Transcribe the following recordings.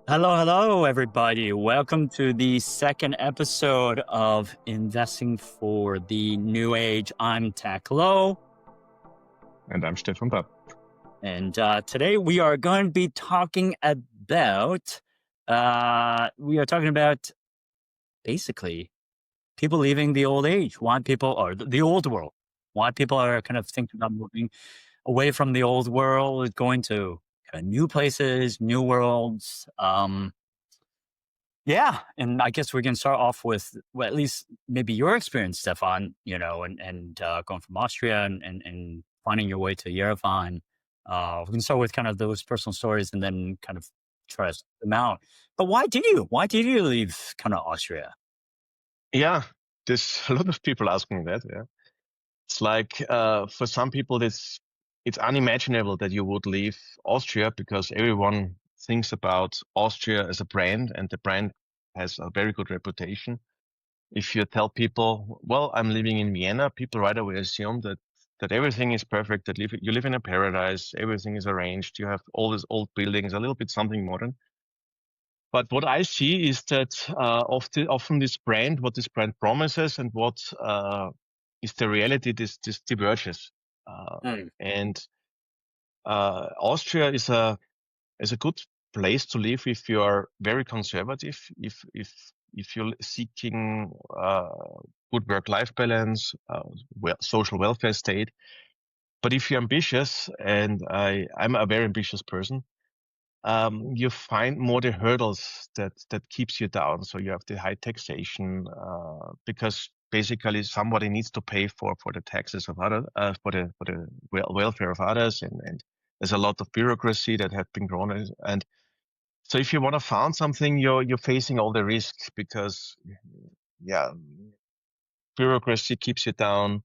Hello, hello, everybody. Welcome to the second episode of Investing for the New Age. I'm Tak Low, And I'm Stefan Papp. and today we are going to be talking about basically people leaving the old age. Why people or the old world? Why people are kind of thinking about moving away from the old world, going to kind of new places, new worlds. Yeah, and I guess we can start off with well, at least maybe your experience, Stefan. And going from Austria and finding your way to Yerevan. We can start with kind of those personal stories, and then kind of try to sort them out. But why did you? Why did you leave kind of Austria? Yeah, there's a lot of people asking that. Yeah, it's like for some people, it's unimaginable that you would leave Austria because everyone thinks about Austria as a brand, and the brand has a very good reputation. If you tell people, "Well, I'm living in Vienna," people right away assume that everything is perfect, that you live in a paradise, everything is arranged, you have all these old buildings, a little bit something modern. But what I see is that often what this brand promises and what is the reality, this diverges. Uh, Mm. and Austria is a good place to live if you are very conservative, if you're seeking good work-life balance, social welfare state. But if you're ambitious, and I'm a very ambitious person, you find more the hurdles that keeps you down. So you have the high taxation because basically somebody needs to pay for the taxes of other for the welfare of others, and there's a lot of bureaucracy that have been grown. And so if you want to found something, you're facing all the risks because yeah, bureaucracy keeps you down.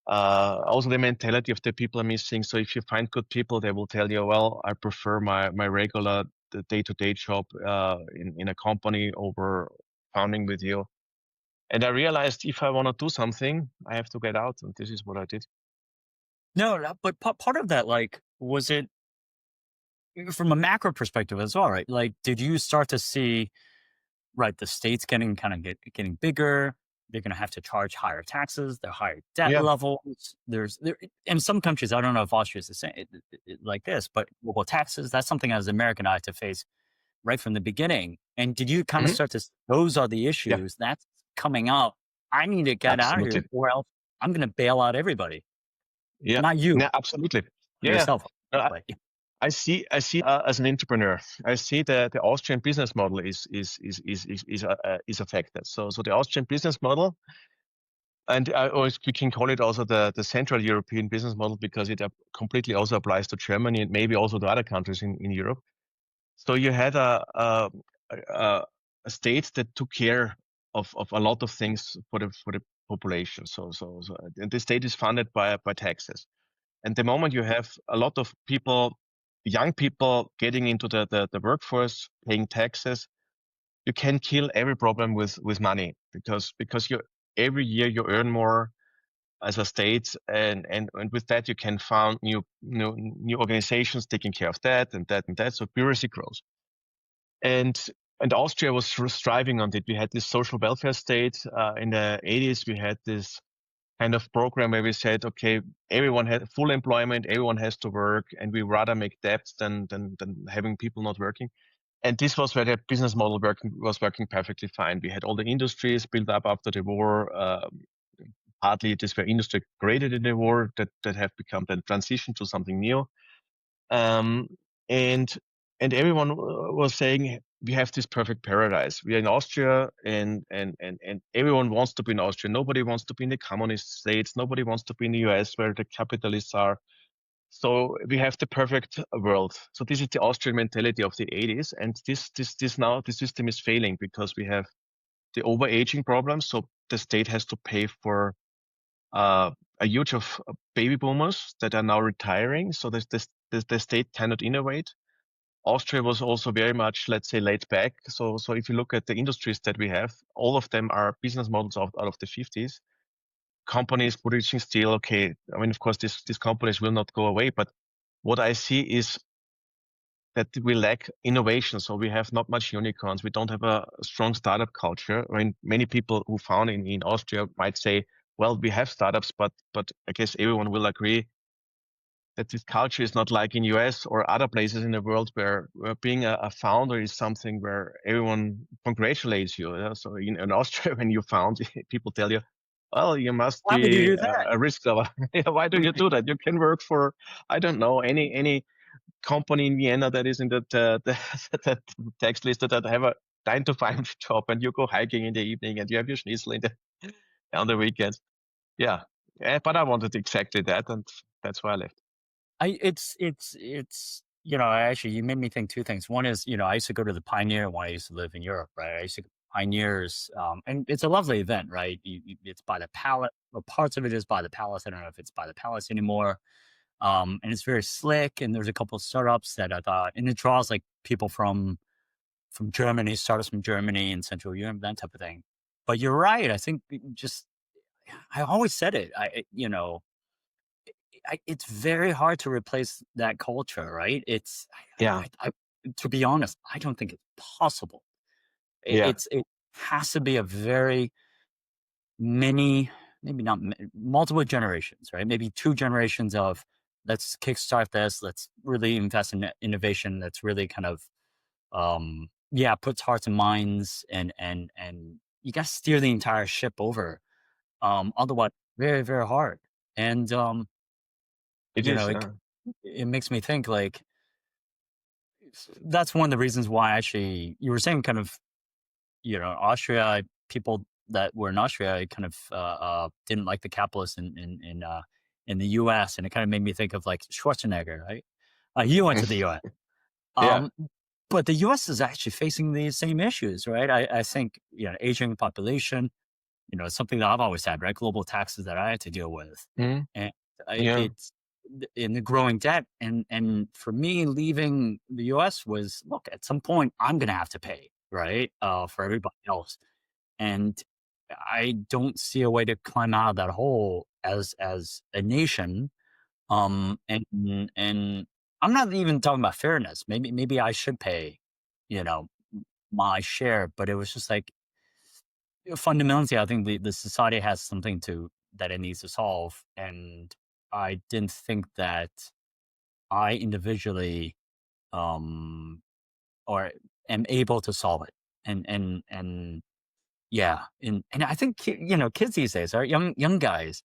Also the mentality of the people are missing. So if you find good people, they will tell you, well, I prefer my regular the day-to-day job in a company over founding with you. And I realized if I want to do something, I have to get out, and this is what I did. No, but part of that, like, was it from a macro perspective as well, right? Like, did you start to see right the states getting bigger? They're going to have to charge higher taxes, their higher debt Yeah. levels. There in some countries, I don't know if Austria is the same like this, but well, taxes, that's something as an American I had to face right from the beginning. And did you kind of Hmm. start to, those are the Yeah, issues that's coming up. I need to get out of here absolutely. or else I'm going to bail out everybody. Yeah, Not you, yeah, absolutely. Yeah, yeah. yourself. No, But I see as an entrepreneur, I see that the Austrian business model is affected. So the Austrian business model, and we can call it also the Central European business model because it completely also applies to Germany and maybe also to other countries in Europe. So you had a, a state that took care of a lot of things for the population. So and the state is funded by taxes. And the moment you have a lot of people, young people getting into the workforce, paying taxes, you can kill every problem with money because you every year you earn more as a state, and with that you can found new organizations taking care of that and that and that. So bureaucracy grows, and and Austria was striving on it. We had this social welfare state in the 80s. We had this kind of program where we said, okay, everyone had full employment, everyone has to work, and we rather make debts than having people not working. And this was where the business model was working perfectly fine. We had all the industries built up after the war. Partly this were industry created in the war that have become then transition to something new. Um, and and everyone was saying we have this perfect paradise. We are in Austria, and everyone wants to be in Austria. Nobody wants to be in the communist states. Nobody wants to be in the US where the capitalists are. So we have the perfect world. So this is the Austrian mentality of the 80s, and this now the system is failing because we have the overaging problem. So the state has to pay for uh, a huge of baby boomers that are now retiring. So the state cannot innovate. Austria was also very much, let's say, laid back. So if you look at the industries that we have, all of them are business models out of the 50s. Companies producing steel, okay. I mean, of course, these companies will not go away. But what I see is that we lack innovation. So we have not much unicorns. We don't have a strong startup culture. I mean, many people who found in Austria might say, well, we have startups, but I guess everyone will agree that this culture is not like in US or other places in the world where being a founder is something where everyone congratulates you. Yeah? So in Austria, when you found, people tell you, well, you must Why would you be do that? a risk lover. Why do you do that? You can work for, I don't know, any company in Vienna that is in that text list that have a 9 to 5 job, and you go hiking in the evening and you have your schnitzel on the weekends. Yeah. But I wanted exactly that, and that's why I left. Actually, you made me think two things. One is, I used to go to the Pioneer when I used to live in Europe, right? I used to go to Pioneers, and it's a lovely event, right? It's by the palace, or parts of it is by the palace. I don't know if it's by the palace anymore. And it's very slick. And there's a couple of startups that I thought, and it draws like people from Germany, startups from Germany and Central Europe, that type of thing. But you're right. I think I always said it. It's very hard to replace that culture, right? Yeah. To be honest, I don't think it's possible. Yeah. It has to be a very many, maybe not multiple generations, right? Maybe two generations of let's kickstart this, let's really invest in innovation. That's really kind of puts hearts and minds, and you got to steer the entire ship over. Otherwise, very very hard. And It you know, is. it makes me think like that's one of the reasons why actually you were saying kind of, Austria, people that were in Austria kind of didn't like the capitalists in the US, and it kind of made me think of like Schwarzenegger, right? He went to the US. Yeah. Um, but the US is actually facing these same issues, right? I think, aging population, it's something that I've always had, right? Global taxes that I had to deal with. Mhm. And Yeah. it's in the growing debt. And for me, leaving the US was, look, at some point I'm going to have to pay, right? For everybody else. And I don't see a way to climb out of that hole as a nation. And I'm not even talking about fairness. Maybe I should pay, you know, my share, but it was just like, fundamentally, I think the society has something that it needs to solve, and I didn't think that I individually um or am able to solve it. And yeah, and I think kids these days are young guys.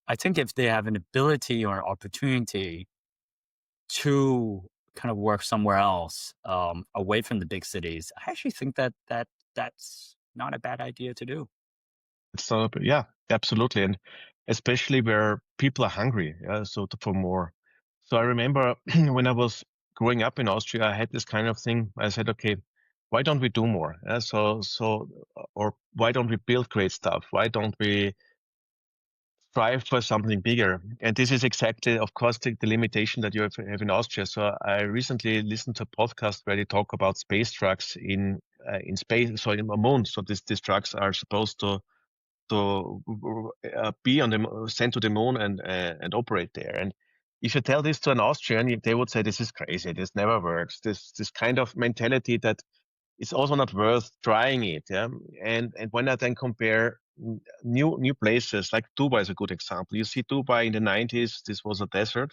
I think if they have an ability or opportunity to kind of work somewhere else, away from the big cities, I actually think that's not a bad idea to do. So, yeah, absolutely. And especially where people are hungry, yeah, so for more. So I remember when I was growing up in Austria, I had this kind of thing. I said, okay, why don't we do more? Yeah, or why don't we build great stuff? Why don't we strive for something bigger? And this is exactly, of course, the limitation that you have in Austria. So I recently listened to a podcast where they talk about space trucks in space, so in the moon. So these trucks are supposed to be on the sent to the moon and operate there. And if you tell this to an Austrian, they would say this is crazy. This never works. This kind of mentality that it's also not worth trying it. Yeah. And when I then compare new places like Dubai is a good example. You see Dubai in the 90s. This was a desert.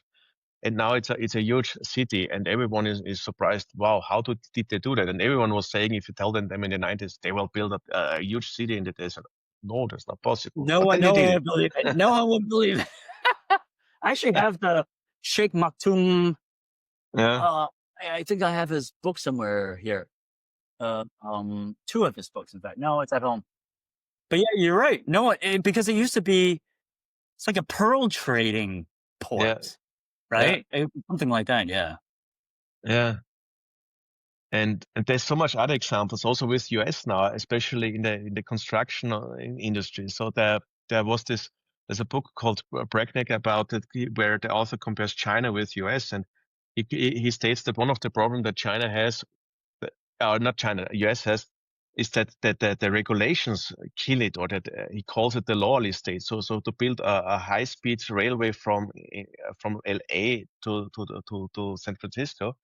And now it's a huge city, and everyone is surprised. Wow, how did they do that? And everyone was saying, if you tell them in the 90s, they will build a huge city in the desert. No, that's not possible. No But one, then they no did one it. would believe it. No one would believe it. I actually Yeah, have the Sheikh Maktoum. yeah, Uh, I think I have his book somewhere here. Two of his books, in fact. No, it's at home. But yeah, you're right. No, because it used to be, it's like a pearl trading yeah, port, yeah, right? Something like that. Yeah. yeah. And there's so much other examples also with US now, especially in the construction industry. So there was there's a book called Brackneck about it, where the author compares China with US, and he states that one of the problems that China has, not China, US has, is that the regulations kill it, or that he calls it the lawless state. So to build a high speed railway from LA to San Francisco,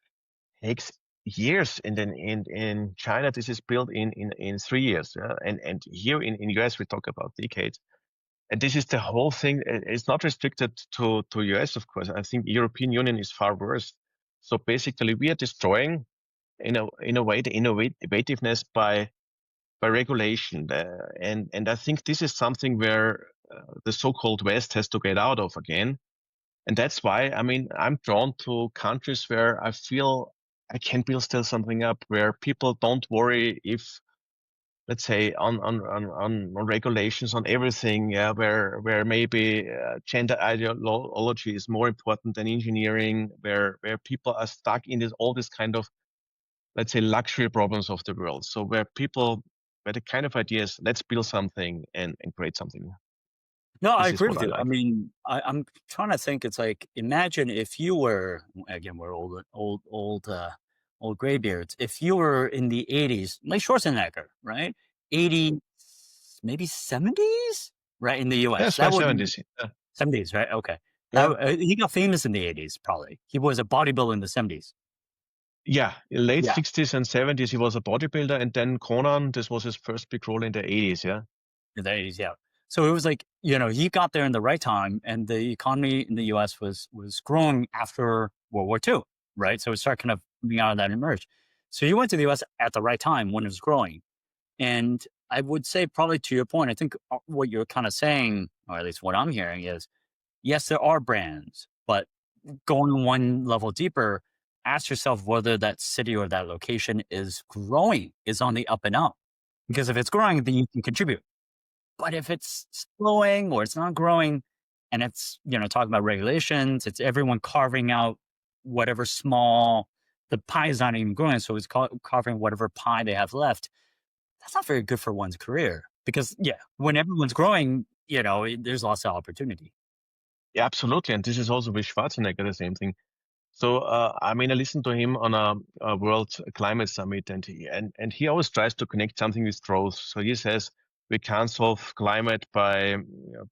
takes years. And then in China, this is built in 3 years. And here in US, we talk about decades. And this is the whole thing. It's not restricted to US, of course. I think European Union is far worse. So basically, we are destroying, in a way, the innovativeness by regulation. And I think this is something where the so-called West has to get out of again. And that's why, I mean, I'm drawn to countries where I feel I can build still something up, where people don't worry if, let's say, on regulations on everything, where maybe gender ideology is more important than engineering, where people are stuck in all this kind of, let's say, luxury problems of the world. So where the kind of ideas, let's build something and create something. No, I This is agree what with I you. I like. mean, I'm trying to think. It's like, imagine if you were, again, we're old graybeards. If you were in the '80s, like Schwarzenegger, right? '80s, maybe '70s, right? In the Yes, U.S., by that would '70s. Yeah. '70s, right? Okay, Yeah. he got famous in the '80s. Probably he was a bodybuilder in the '70s. Yeah, in late Yeah, 60s and 70s, he was a bodybuilder, and then Conan, this was his first big role in the 80s. Yeah. in the '80s. Yeah. So it was like, he got there in the right time, and the economy in the U.S. was growing after World War II, right? So it started kind of coming out of that emerge. So he went to the U.S. at the right time when it was growing, and I would say, probably to your point, I think what you're kind of saying, or at least what I'm hearing, is yes, there are brands, but going one level deeper, ask yourself whether that city or that location is growing, is on the up and up. Because if it's growing, then you can contribute. But if it's slowing or it's not growing, and it's, talking about regulations, it's everyone carving out whatever small, the pie is not even growing. So it's carving whatever pie they have left. That's not very good for one's career, because, yeah, when everyone's growing, there's lots of opportunity. Yeah, absolutely. And this is also with Schwarzenegger, the same thing. So, I mean, I listened to him on a World Climate Summit, and he always tries to connect something with growth. So he says we can't solve climate by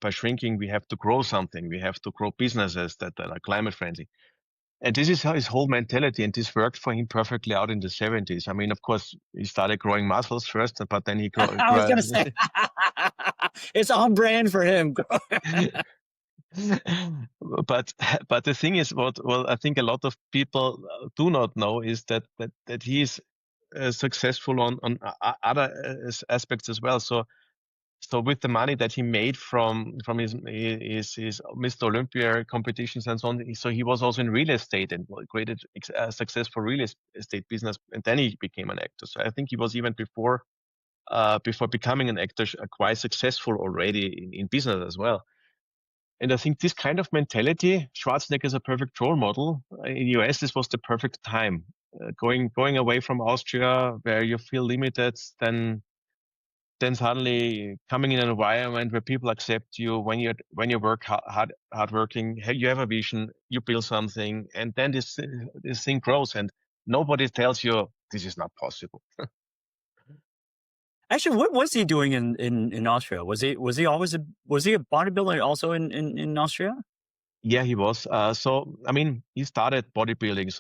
shrinking. We have to grow something. We have to grow businesses that are climate friendly. And this is how his whole mentality, and this worked for him perfectly out in the 70s. I mean, of course, he started growing muscles first, but then he I was going to say, it's on brand for him. but but the thing is, what well, I think a lot of people do not know is that he is successful on other aspects as well. So with the money that he made from his Mr. Olympia competitions and so on, so he was also in real estate and created a successful real estate business, and then he became an actor. So I think he was, even before becoming an actor, quite successful already in business as well. And I think this kind of mentality, Schwarzenegger is a perfect role model. In US, this was the perfect time. Going away from Austria, where you feel limited, then suddenly coming in an environment where people accept you when you work hard working, you have a vision, you build something, and then this thing grows, and nobody tells you this is not possible. Actually, what was he doing in Austria? Was he a bodybuilder also in Austria? Yeah, he was. So I mean, he started bodybuilding.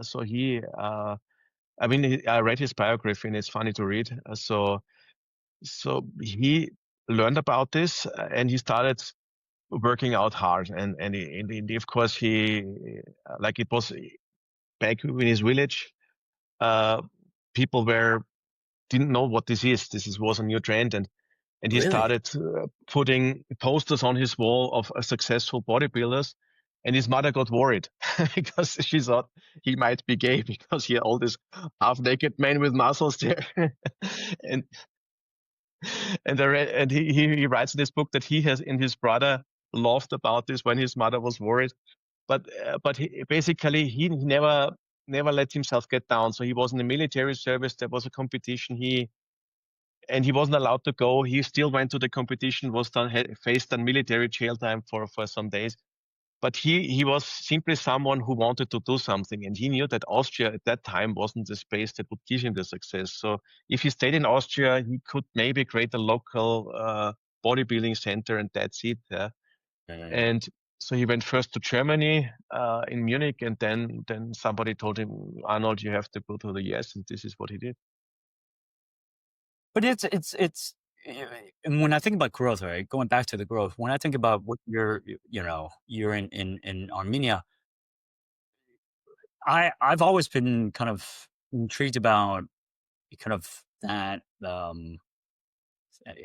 So he. I mean, I read his biography, and it's funny to read. So he learned about this, and he started working out hard, and of course like it was back in his village. Uh, People didn't know what this is. Was a new trend, and he Really? started putting posters on his wall of successful bodybuilders. And his mother got worried because she thought he might be gay, because he had all this half-naked men with muscles there. and and he writes in this book that he has and his brother laughed about this when his mother was worried. But he never let himself get down. So he was in the military service. There was a competition. He wasn't allowed to go. He still went to the competition. Faced a military jail time for some days. But he was simply someone who wanted to do something, and he knew that Austria at that time wasn't the space that would give him the success. So if he stayed in Austria, he could maybe create a local bodybuilding center, and that's it. Yeah, yeah, yeah. And So he went first to Germany in Munich, and then somebody told him, Arnold, you have to go to the US, and this is what he did. But and when I think about growth, right? Going back to the growth, when I think about what you're in Armenia, I've always been kind of intrigued about kind of that, I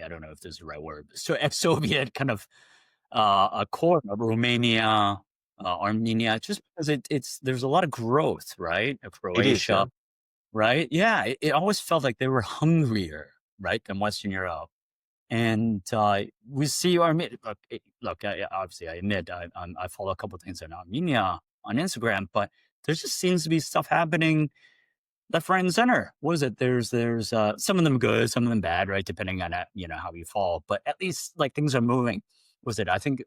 don't know if this is the right word, so ex-Soviet kind of, a core of Romania, Armenia, just because there's a lot of growth, right? Of It is, Croatia, yeah. right? Yeah, it always felt like they were hungrier, right, than Western Europe. And, we see Armenia. Look, obviously, I admit I follow a couple of things in Armenia on Instagram, but there just seems to be stuff happening left, right, and center. What is it? There's some of them good, some of them bad, right? Depending on how you fall. But at least like things are moving. Was it? I think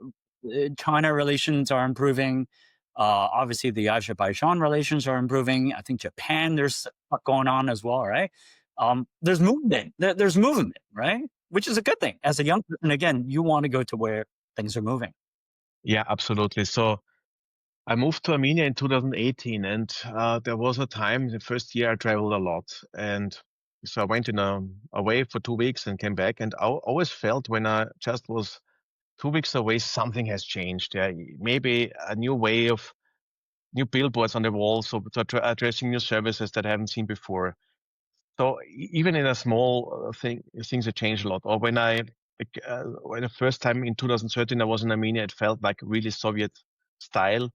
China relations are improving. Obviously, the Azerbaijan relations are improving. I think Japan, there's stuff going on as well, right? There's movement. There's movement, right? Which is a good thing. As a young person, again, you want to go to where things are moving. Yeah, absolutely. So I moved to Armenia in 2018, and there was a time, the first year I traveled a lot. And so I went away for 2 weeks and came back. And I always felt when I just was 2 weeks away, something has changed. Yeah, maybe a new way of new billboards on the wall, so addressing new services that I haven't seen before. So even in a small thing, things have changed a lot. Or when the first time in 2013 I was in Armenia, it felt like really Soviet style.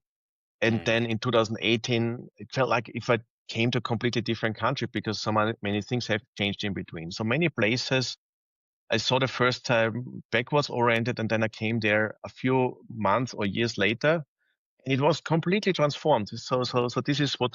And Mm, then in 2018, it felt like if I came to a completely different country because many things have changed in between. So many places I saw the first time backwards oriented, and then I came there a few months or years later, and it was completely transformed. So this is what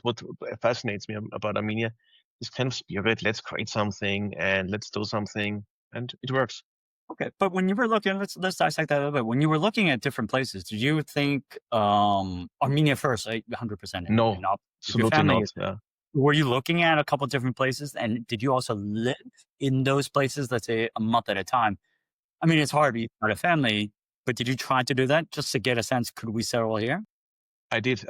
fascinates me about Armenia, this kind of spirit. Let's create something and let's do something, and it works. okay, but when you were looking, let's dissect that a little bit. When you were looking at different places, did you think Armenia first? 100%, and No, not if your absolutely family not. is there. Yeah. Were you looking at a couple different places, and did you also live in those places? Let's say a month at a time. I mean, it's hard. You start a family, but did you try to do that just to get a sense? Could we settle here? I did.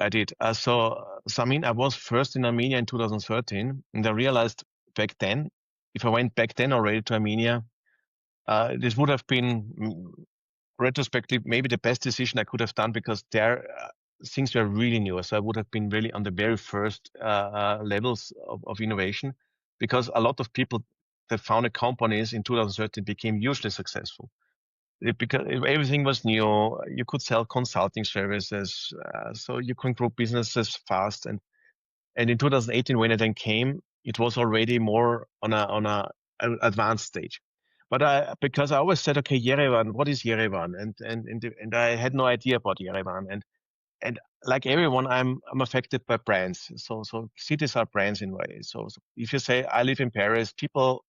So I mean, I was first in Armenia in 2013, and I realized back then, if I went back then already to Armenia, this would have been retrospectively maybe the best decision I could have done because there things were really new. So I would have been really on the very first levels of innovation, because a lot of people that founded companies in 2013 became hugely successful. Because everything was new, you could sell consulting services, so you can grow businesses fast. And in 2018, when it then came, it was already more on a advanced stage. But because I always said, okay, Yerevan, what is Yerevan? And I had no idea about Yerevan. And like everyone, I'm affected by brands. So cities are brands in a way. So if you say I live in Paris, people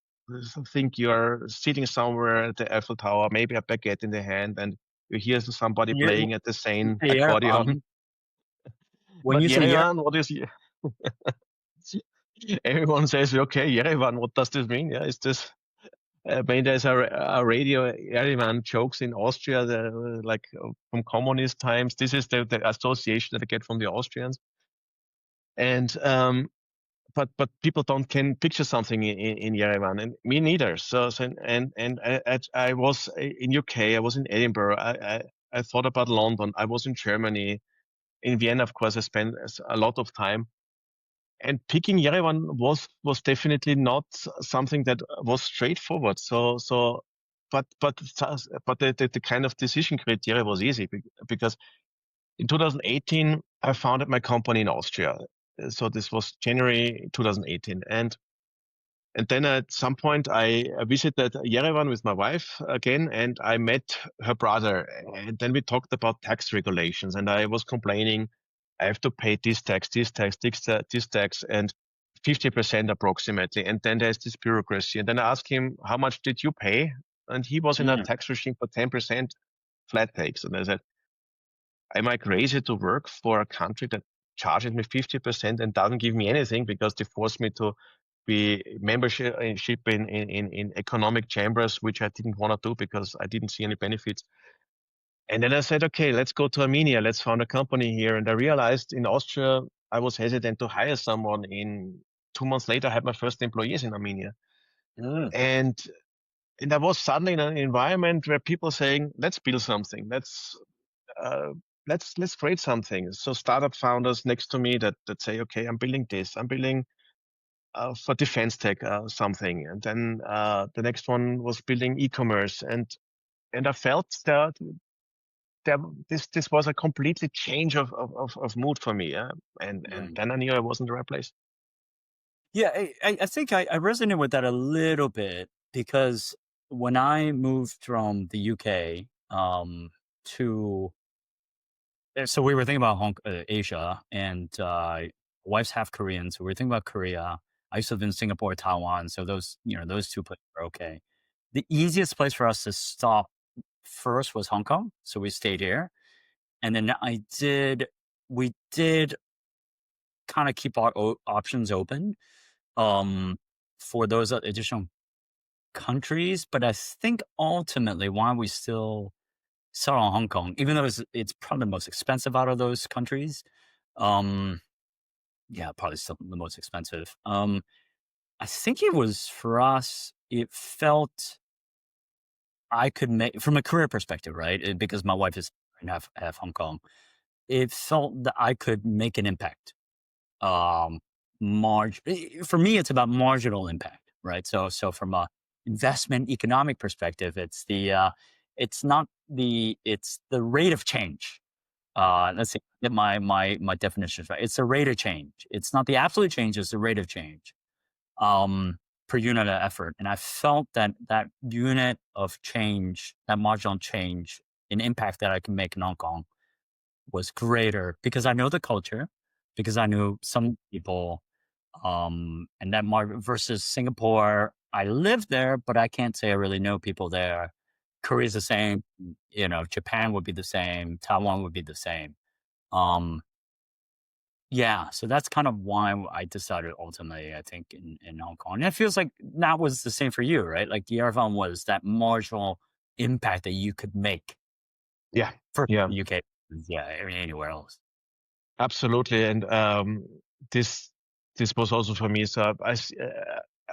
think you're sitting somewhere at the Eiffel Tower, maybe a baguette in the hand, and you hear somebody You playing at the same say accordion. when But you say Yerevan, what is everyone says, okay, Yerevan, what does this mean? Yeah, is this? I mean, there's a radio Yerevan jokes in Austria, from communist times. This is the association that I get from the Austrians, and but people don't can picture something in Yerevan, and me neither. I was in UK, I was in Edinburgh, I thought about London, I was in Germany, in Vienna, of course, I spent a lot of time. And picking Yerevan was definitely not something that was straightforward. But the kind of decision criteria was easy because in 2018 I founded my company in Austria. So this was January 2018, and then at some point I visited Yerevan with my wife again, and I met her brother. And then we talked about tax regulations, and I was complaining, I have to pay this tax, this tax, and 50% approximately. And then there's this bureaucracy. And then I asked him, how much did you pay? And he was in a Mm. tax regime for 10% flat tax. And I said, am I crazy to work for a country that charges me 50% and doesn't give me anything because they force me to be membership in economic chambers, which I didn't want to do because I didn't see any benefits. And then I said, okay, let's go to Armenia. Let's found a company here. And I realized in Austria, I was hesitant to hire someone. In 2 months later, I had my first employees in Armenia. Mm, And and I was suddenly in an environment where people saying, let's build something. Uh, let's create something. So startup founders next to me that say, okay, I'm building this. I'm building for defense tech something. And then the next one was building e-commerce. And I felt that there, this was a completely change of mood for me. Yeah? And mm. then I knew I was in the right place. Yeah, I think I resonate with that a little bit because when I moved from the UK to so we were thinking about Asia, and wife's half Korean, so we were thinking about Korea. I used to live in Singapore, Taiwan, so those two places are okay. The easiest place for us to stop first was Hong Kong, so we stayed here, and then we did kind of keep our options open um, for those additional countries, but I think ultimately why we still settle on Hong Kong, even though it's probably the most expensive out of those countries. Um, yeah, probably still the most expensive. I think it was for us. It felt I could make from a career perspective, right? Because my wife is half Hong Kong. It felt that I could make an impact. Um, for me, it's about marginal impact, right? So from a investment economic perspective, it's not it's the rate of change. Let's see, get my definitions right. It's the rate of change. It's not the absolute change; it's the rate of change per unit of effort. And I felt that unit of change, that marginal change, an impact that I can make in Hong Kong was greater because I know the culture, because I knew some people, and versus Singapore. I lived there, but I can't say I really know people there. Korea's the same, Japan would be the same, Taiwan would be the same. Um, yeah, so that's kind of why I decided ultimately, I think, in Hong Kong. And it feels like that was the same for you, right? Like Yerevan was that marginal impact that you could make Yeah, for yeah, the UK. Yeah, I mean, anywhere else. absolutely. And this this was also for me. So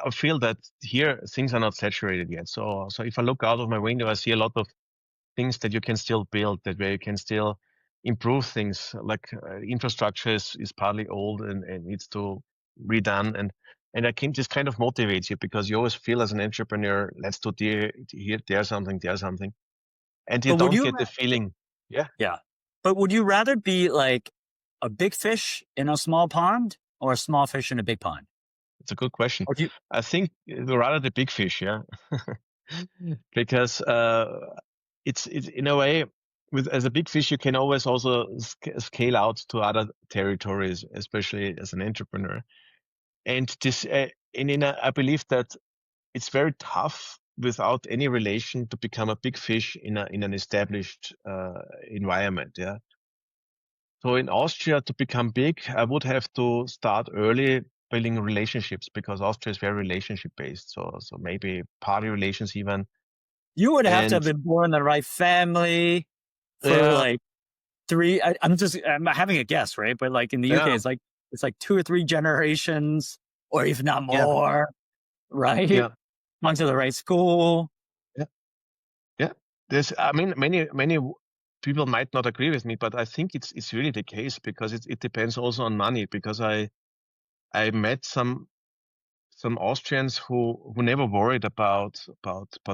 I feel that here things are not saturated yet. So if I look out of my window, I see a lot of things that you can still build, that where you can still improve things. Like infrastructure is partly old and needs to redone. And I can just kind of motivates you because you always feel as an entrepreneur, let's do here, there's something, and you But would don't you get the feeling. Yeah, Yeah. But would you rather be like a big fish in a small pond or a small fish in a big pond? it's a good question. Or do you I think rather the big fish, yeah, because it's in a way with as a big fish you can always also scale out to other territories, especially as an entrepreneur. And this, I believe that it's very tough without any relation to become a big fish in an established environment. Yeah. So in Austria, to become big, I would have to start early building relationships because Austria is very relationship based. So maybe party relations even. you would have to have And been born in the right family for yeah, like I'm having a guess, right? But like in the UK, yeah, it's like two or three generations, or if not yeah, more, right? yeah, Went to the right school. yeah, yeah. I mean, many people might not agree with me, but I think it's really the case because it depends also on money. Because I met some Austrians who never worried about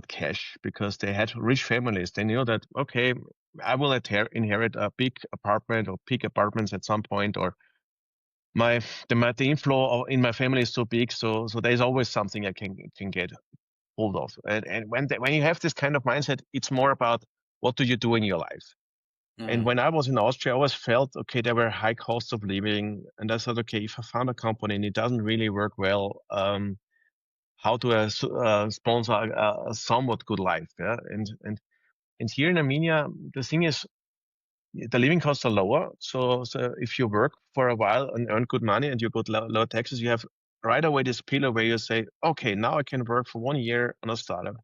cash because they had rich families. They knew that okay, I will inherit a big apartment or big apartments at some point, or my the inflow in my family is so big, so there's always something I can get hold of. And when you have this kind of mindset, it's more about what do you do in your life. And Mm. when I was in Austria, I always felt okay, there were high costs of living, and I thought, okay, if I found a company and it doesn't really work well, how to sponsor a somewhat good life. Yeah, and here in Armenia, the thing is, the living costs are lower. So if you work for a while and earn good money and you got low taxes, you have right away this pillar where you say, okay, now I can work for 1 year on a startup.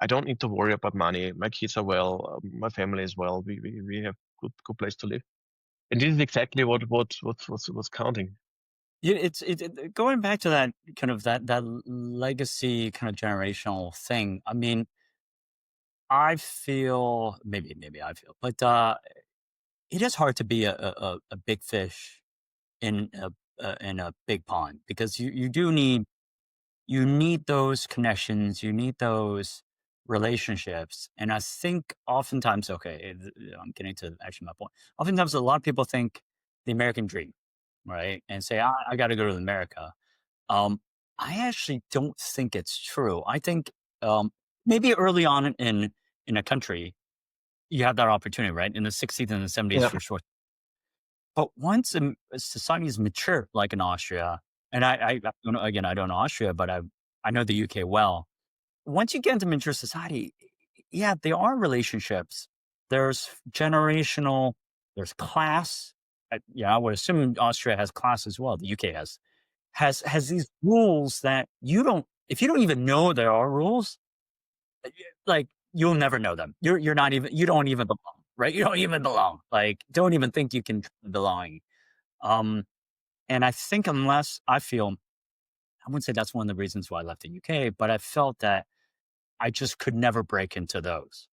I don't need to worry about money. My kids are well. My family is well. We have good place to live. And this is exactly what's counting. Yeah, going back to that kind of that legacy kind of generational thing. I mean, I feel maybe I feel, but it is hard to be a big fish in a big pond because you do need those connections, you need those relationships, and I think oftentimes, okay, I'm getting to actually my point. Oftentimes, a lot of people think the American dream, right, and say I got to go to America. Um, I actually don't think it's true. I think um, maybe early on in a country, you have that opportunity, right? In the 60s and the 70s Yeah. for sure. But once a society is mature, like in Austria, and I don't know, again, I don't know Austria, but I know the UK well. Once you get into mature society, yeah, there are relationships. There's generational, there's class. Yeah, I would assume Austria has class as well. The UK has these rules that you don't. If you don't even know there are rules, like you'll never know them. You're not even. You don't even belong, right? You don't even belong. Like, don't even think you can belong. Um, and I think unless I feel, I wouldn't say that's one of the reasons why I left the UK, but I felt that I just could never break into those.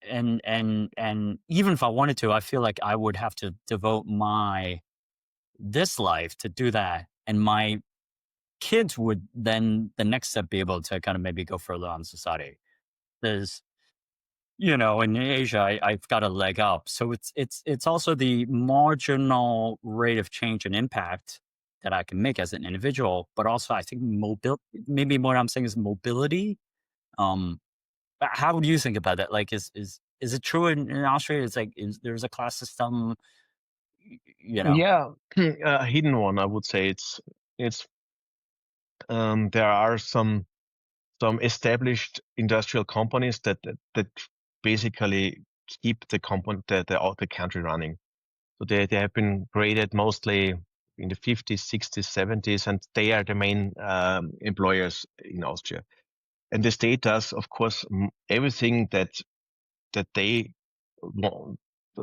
And even if I wanted to, I feel like I would have to devote my this life to do that, and my kids would then the next step be able to kind of maybe go further on society. There's in Asia, I've got a leg up. So it's also the marginal rate of change and impact that I can make as an individual, but also I think maybe what I'm saying is mobility. Um, how do you think about that? Like, is it true in Austria? It's like there's a class system, you know, Yeah, a hidden one, I would say. It's there are some established industrial companies that basically keep the company the country running. So they have been created mostly in the 50s, 60s, 70s, and they are the main employers in Austria. And the state does, of course, everything that they want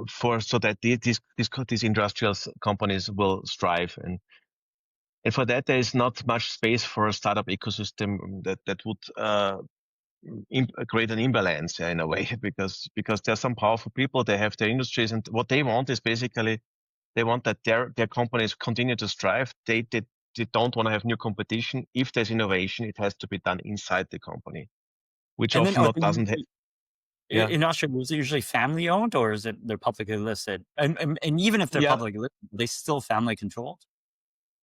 for so that these industrial companies will strive. And for that, there is not much space for a startup ecosystem that would create an imbalance in a way because there are some powerful people. They have their industries, and what they want is basically they want that their companies continue to strive. They don't want to have new competition. If there's innovation, it has to be done inside the company, which and then often not doesn't have. Yeah, in Austria, was it usually family owned or is it they're publicly listed? And even if they're yeah, publicly listed, they still family controlled.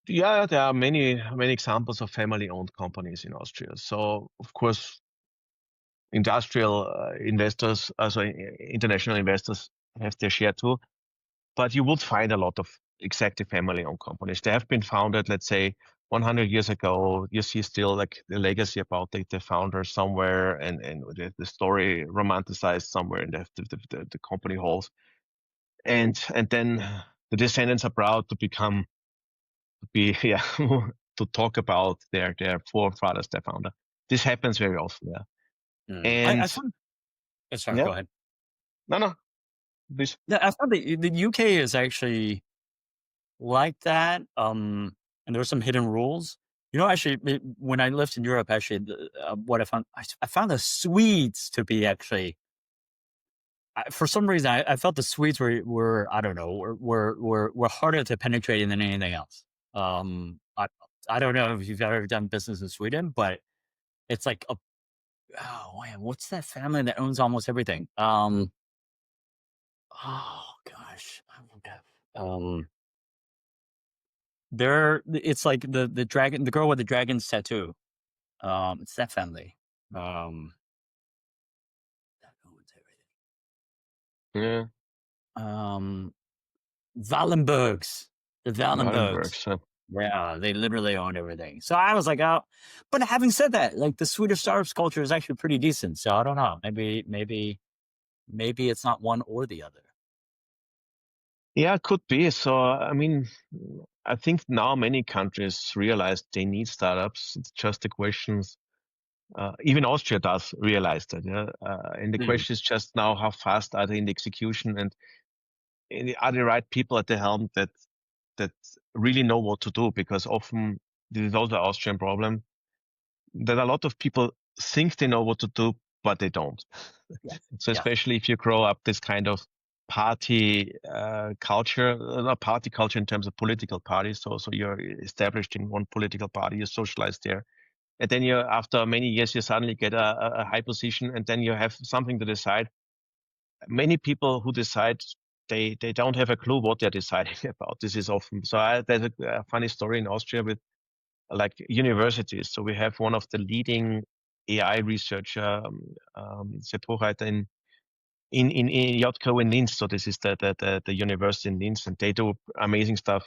yeah. There are many examples of family-owned companies in Austria. So of course, industrial investors, also international investors, have their share too. But you would find a lot of exactly family-owned companies. They have been founded, let's say, 100 years ago. You see still like the legacy about the founder somewhere, and the story romanticized somewhere in the company halls. And then the descendants are proud to be yeah to talk about their forefathers, their founder. This happens very often. Yeah, I and found, sorry, yeah, go ahead. no, this Yeah, I found the UK is actually like that. And there are some hidden rules. Actually, when I lived in Europe, actually, what I found the Swedes to be actually, for some reason, I felt the Swedes were I don't know, were harder to penetrate than anything else. I don't know if you've ever done business in Sweden, but it's like oh man, what's that family that owns almost everything? Oh gosh, I forget. It's like the dragon, the girl with the dragon's tattoo. It's that family. Um, that owns yeah, everything. Wallenbergs, the Wallenbergs. Wallenbergs. Yeah, they literally own everything. So I was like, oh, but having said that, like the Swedish startups culture is actually pretty decent. So I don't know. Maybe it's not one or the other. Yeah, could be. So, I mean, I think now many countries realize they need startups. It's just a question Even Austria does realize that. Yeah? And the Mm, question is just now, how fast are they in the execution, and are the right people at the helm that really know what to do? Because often this is also an Austrian problem, that a lot of people think they know what to do, but they don't. yeah, So yeah. especially if you grow up this kind of party culture, not party culture in terms of political parties. So you're established in one political party, you're socialized there, and then you, after many years, you suddenly get a high position, and then you have something to decide. Many people who decide, they don't have a clue what they're deciding about. This is often so. There's a funny story in Austria with like universities. So we have one of the leading AI researcher, Sephoraiter in JKU in Linz. So this is the university in Linz, and they do amazing stuff.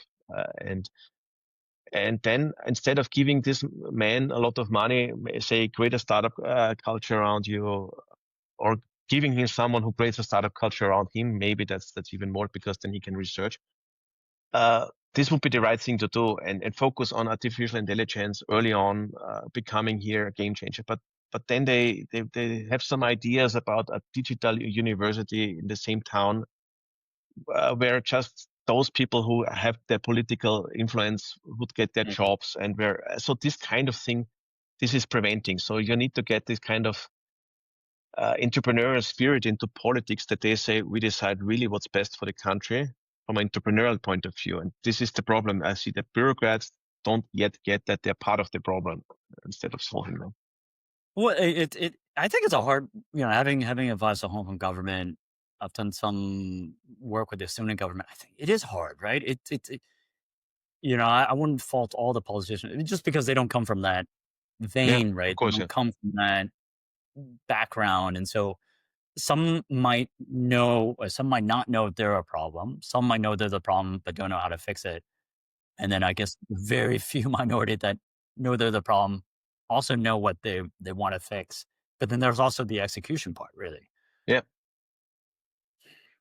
And then instead of giving this man a lot of money, say create a startup culture around you, or giving him someone who creates a startup culture around him, maybe that's even more, because then he can research. This would be the right thing to do, and focus on artificial intelligence early on, becoming here a game changer. But then they have some ideas about a digital university in the same town, where just those people who have the political influence would get their Mhm. jobs, and where, so this kind of thing, this is preventing. So you need to get this kind of entrepreneurial spirit into politics, that they say we decide really what's best for the country from an entrepreneurial point of view. And this is the problem. I see that bureaucrats don't yet get that they're part of the problem instead of solving them. Well, I think it's a hard, having advised the home from government. I've done some work with the Estonian government. I think it is hard, right? I wouldn't fault all the politicians just because they don't come from that Yeah, vein, of right? They course. don't Yeah. come from that background, and so some might know, or some might not know they're a problem. Some might know they're the problem, but don't know how to fix it. And then I guess very few minority that know they're the problem also know what they want to fix. But then there's also the execution part, really. Yeah.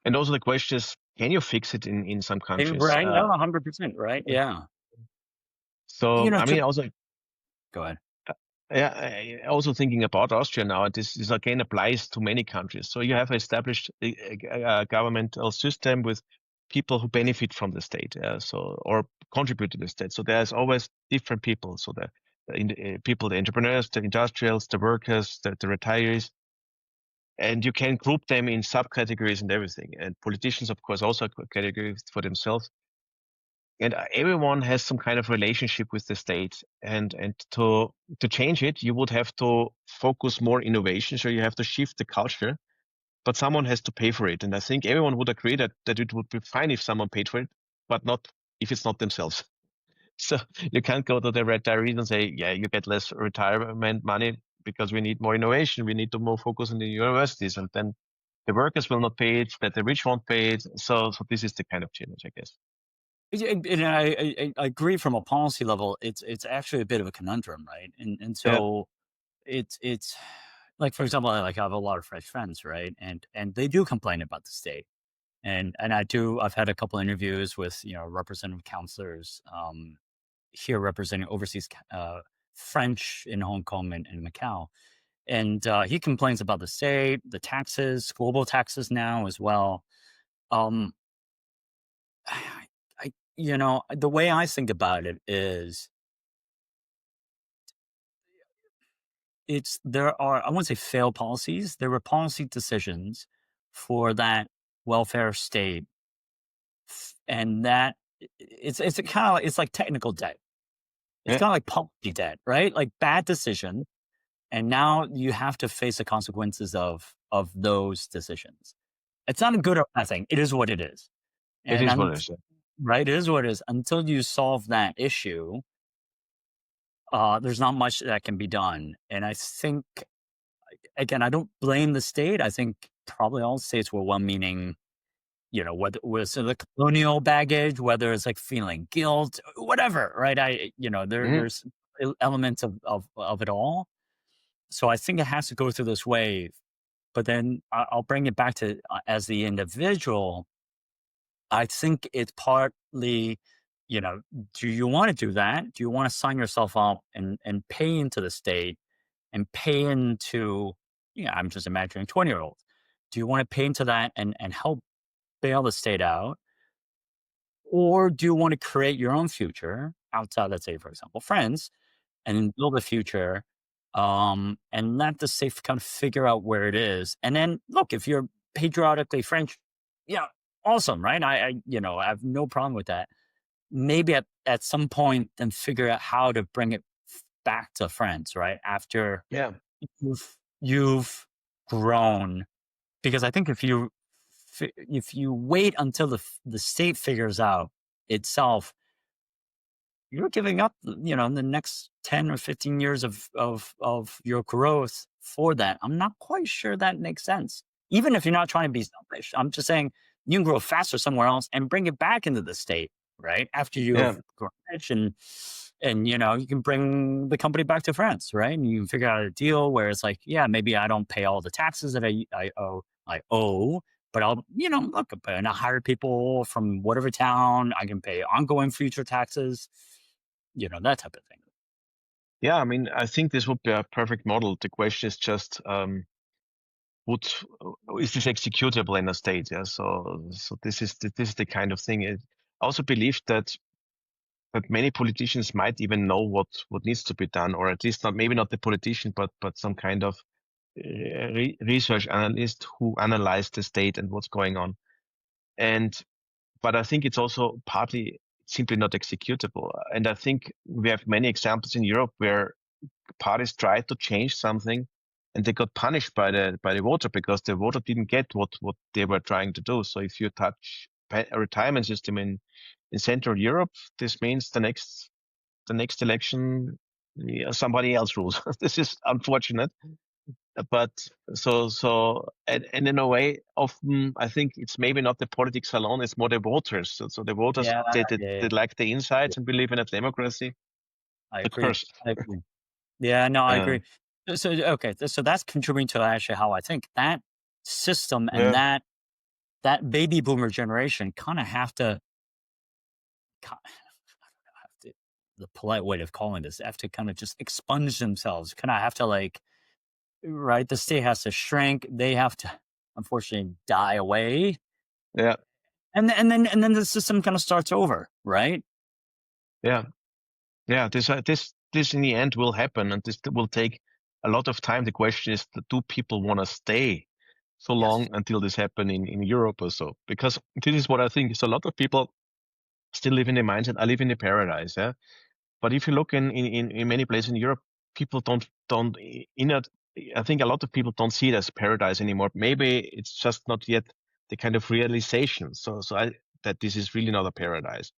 And also the question is, can you fix it in some countries? Right? No, 100%. Right? Yeah. So, I To mean, also, go ahead. yeah, also thinking about Austria now, and this again applies to many countries. So you have established a governmental system with people who benefit from the state, or contribute to the state. So there's always different people. So people, the entrepreneurs, the industrials, the workers, the retirees, and you can group them in subcategories and everything. And politicians, of course, also categories for themselves. And everyone has some kind of relationship with the state, and to change it, you would have to focus more innovation. So you have to shift the culture, but someone has to pay for it. And I think everyone would agree that it would be fine if someone paid for it, but not if it's not themselves. So you can't go to the retirees and say, yeah, you get less retirement money because we need more innovation, we need to more focus on the universities, and then the workers will not pay it, but the rich won't pay it. So this is the kind of challenge, I guess. Yeah, and I agree from a policy level. It's actually a bit of a conundrum, right? And Yeah. so it's like, for example, I have a lot of French friends, right? And they do complain about the state. And I've had a couple interviews with, representative counselors here representing overseas French in Hong Kong and Macau. And he complains about the state, the taxes, global taxes now as well. Um, the way I think about it is there are, I wouldn't say failed policies, there were policy decisions for that welfare state. And that it's kind of, it's like technical debt. It's Yeah, kind of like policy debt, right? Like bad decision. And now you have to face the consequences of those decisions. It's not a good or bad thing. It is what it is. it And is what I'm it is. right. It is what it is. Until you solve that issue, there's not much that can be done. And I think, again, I don't blame the state. I think probably all states were well-meaning. Whether it was the colonial baggage, whether it's like feeling guilt, whatever, right? Mhm. There's elements of it all. So I think it has to go through this wave. But then I'll bring it back to as the individual. I think it's partly, you know, do you want to do that? Do you want to sign yourself up and pay into the state and pay into, I'm just imagining 20-year-old. Do you want to pay into that and help bail the state out? Or do you want to create your own future outside, let's say, for example, friends, and then build a future, and let the state kind of figure out where it is? And then look, if you're patriotically French, yeah, awesome, right? I have no problem with that. Maybe at some point, then figure out how to bring it back to France, right? After Yeah. you've grown, because I think if you wait until the state figures out itself, you're giving up, the next 10 or 15 years of your growth for that. I'm not quite sure that makes sense. Even if you're not trying to be selfish, I'm just saying you can grow faster somewhere else and bring it back into the state, right? After Yeah. you've grown rich, and you can bring the company back to France, right? And you can figure out a deal where it's like, yeah, maybe I don't pay all the taxes that I owe, but I'll, look, and I hire people from whatever town. I can pay ongoing future taxes, that type of thing. Yeah. I mean, I think this would be a perfect model. The question is just, would is this executable in a state? Yeah. So this is the kind of thing. I also believe that many politicians might even know what needs to be done, or at least not, maybe not the politician, but some kind of research analyst who analyze the state and what's going on. But I think it's also partly simply not executable. And I think we have many examples in Europe where parties tried to change something and they got punished by the voter because the voter didn't get what they were trying to do. So if you touch a retirement system in Central Europe, this means the next election, yeah, somebody else rules. This is unfortunate, but and in a way, often I think it's maybe not the politics alone; it's more the voters. So the voters, Yeah, they yeah, like the yeah. insights and believe in a democracy. I The agree. curse. I agree. Yeah, no, I Uh, agree. So okay, so that's contributing to actually how I think that system and yeah, that baby boomer generation kind of have to, ki- have to, the polite way of calling this, have to kind of just expunge themselves. Kind of have to, like, right. The state has to shrink. They have to, unfortunately, die away, yeah, and then the system kind of starts over, right? yeah, yeah. This in the end will happen, and this will take a lot of time. The question is, do people want to stay so Yes. long until this happen in Europe or so? Because this is what I think is a lot of people still live in the mindset. I live in the paradise. Yeah. But if you look in many places in Europe, people don't in it. I think a lot of people don't see it as paradise anymore. Maybe it's just not yet the kind of realization. That this is really not a paradise.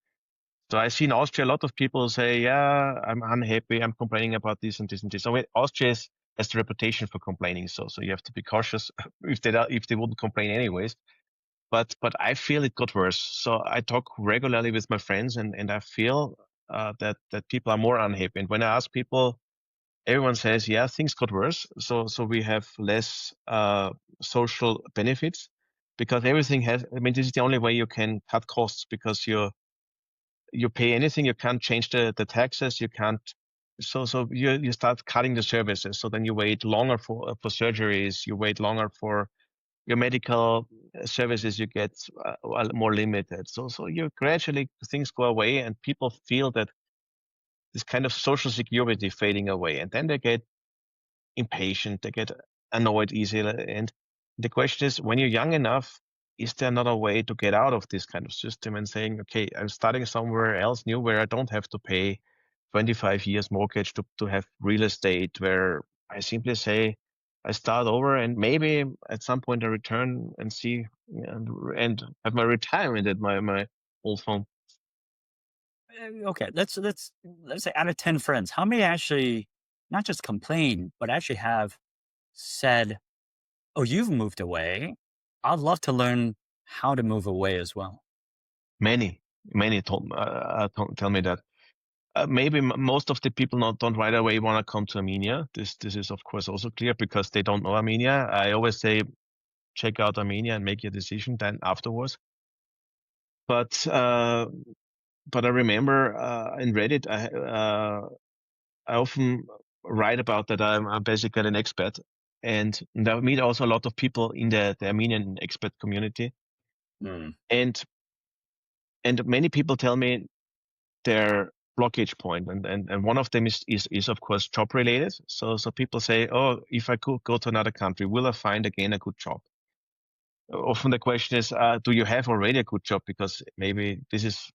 So I see in Austria a lot of people say, "Yeah, I'm unhappy. I'm complaining about this and this and this." So Austria has the reputation for complaining. So you have to be cautious if they wouldn't complain anyways. But I feel it got worse. So I talk regularly with my friends, and I feel that people are more unhappy. And when I ask people, everyone says, "Yeah, things got worse. So we have less social benefits because everything has. I mean, this is the only way you can cut costs because you pay anything, you can't change the taxes, you can't. So you start cutting the services. So then you wait longer for surgeries, you wait longer for your medical services, you get more limited. So you gradually things go away, and people feel that this kind of social security fading away, and then they get impatient, they get annoyed easily. And the question is, when you're young enough, is there another way to get out of this kind of system and saying, okay, I'm starting somewhere else new where I don't have to pay 25 years mortgage to have real estate, where I simply say, I start over and maybe at some point I return and see and have my retirement at my old home. Okay, let's say out of 10 friends, how many actually not just complain, but actually have said, "Oh, you've moved away. I'd love to learn how to move away as well." Many tell me that. Maybe most of the people not don't right away want to come to Armenia. This is of course also clear because they don't know Armenia. I always say check out Armenia and make your decision then afterwards. But uh, but I remember in Reddit I often write about that. I'm basically an expat, and I meet also a lot of people in the Armenian expat community, Mm, and many people tell me their blockage point, and one of them is of course job related. So people say, oh, if I could go to another country, will I find again a good job? Often the question is, do you have already a good job? Because maybe this is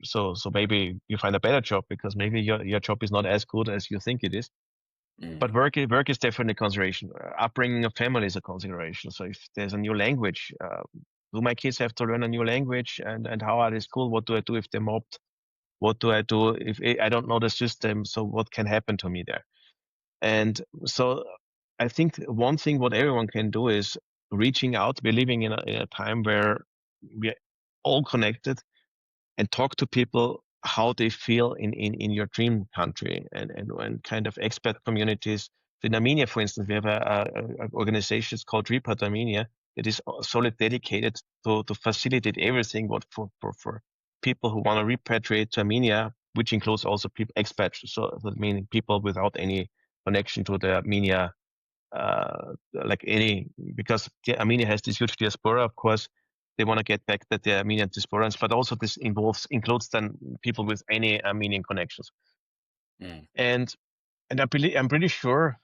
so maybe you find a better job because maybe your job is not as good as you think it is. mm, But work is definitely a consideration. Upbringing of family is a consideration. So if there's a new language, do my kids have to learn a new language? And how are they school? What do I do if they're mobbed? What do I do if I don't know the system? So what can happen to me there? And so I think one thing what everyone can do is reaching out. We're living in a time where we're all connected, and talk to people how they feel in your dream country, and kind of expat communities. In Armenia, for instance, we have a organization, it's called Repart Armenia, that is solely dedicated to facilitate everything what for people who want to repatriate to Armenia, which includes also people expats. So that means people without any connection to the Armenia, like any, because Armenia has this huge diaspora, of course, they want to get back that the Armenian diasporans, but also this includes then people with any Armenian connections. mm. And I'm pretty sure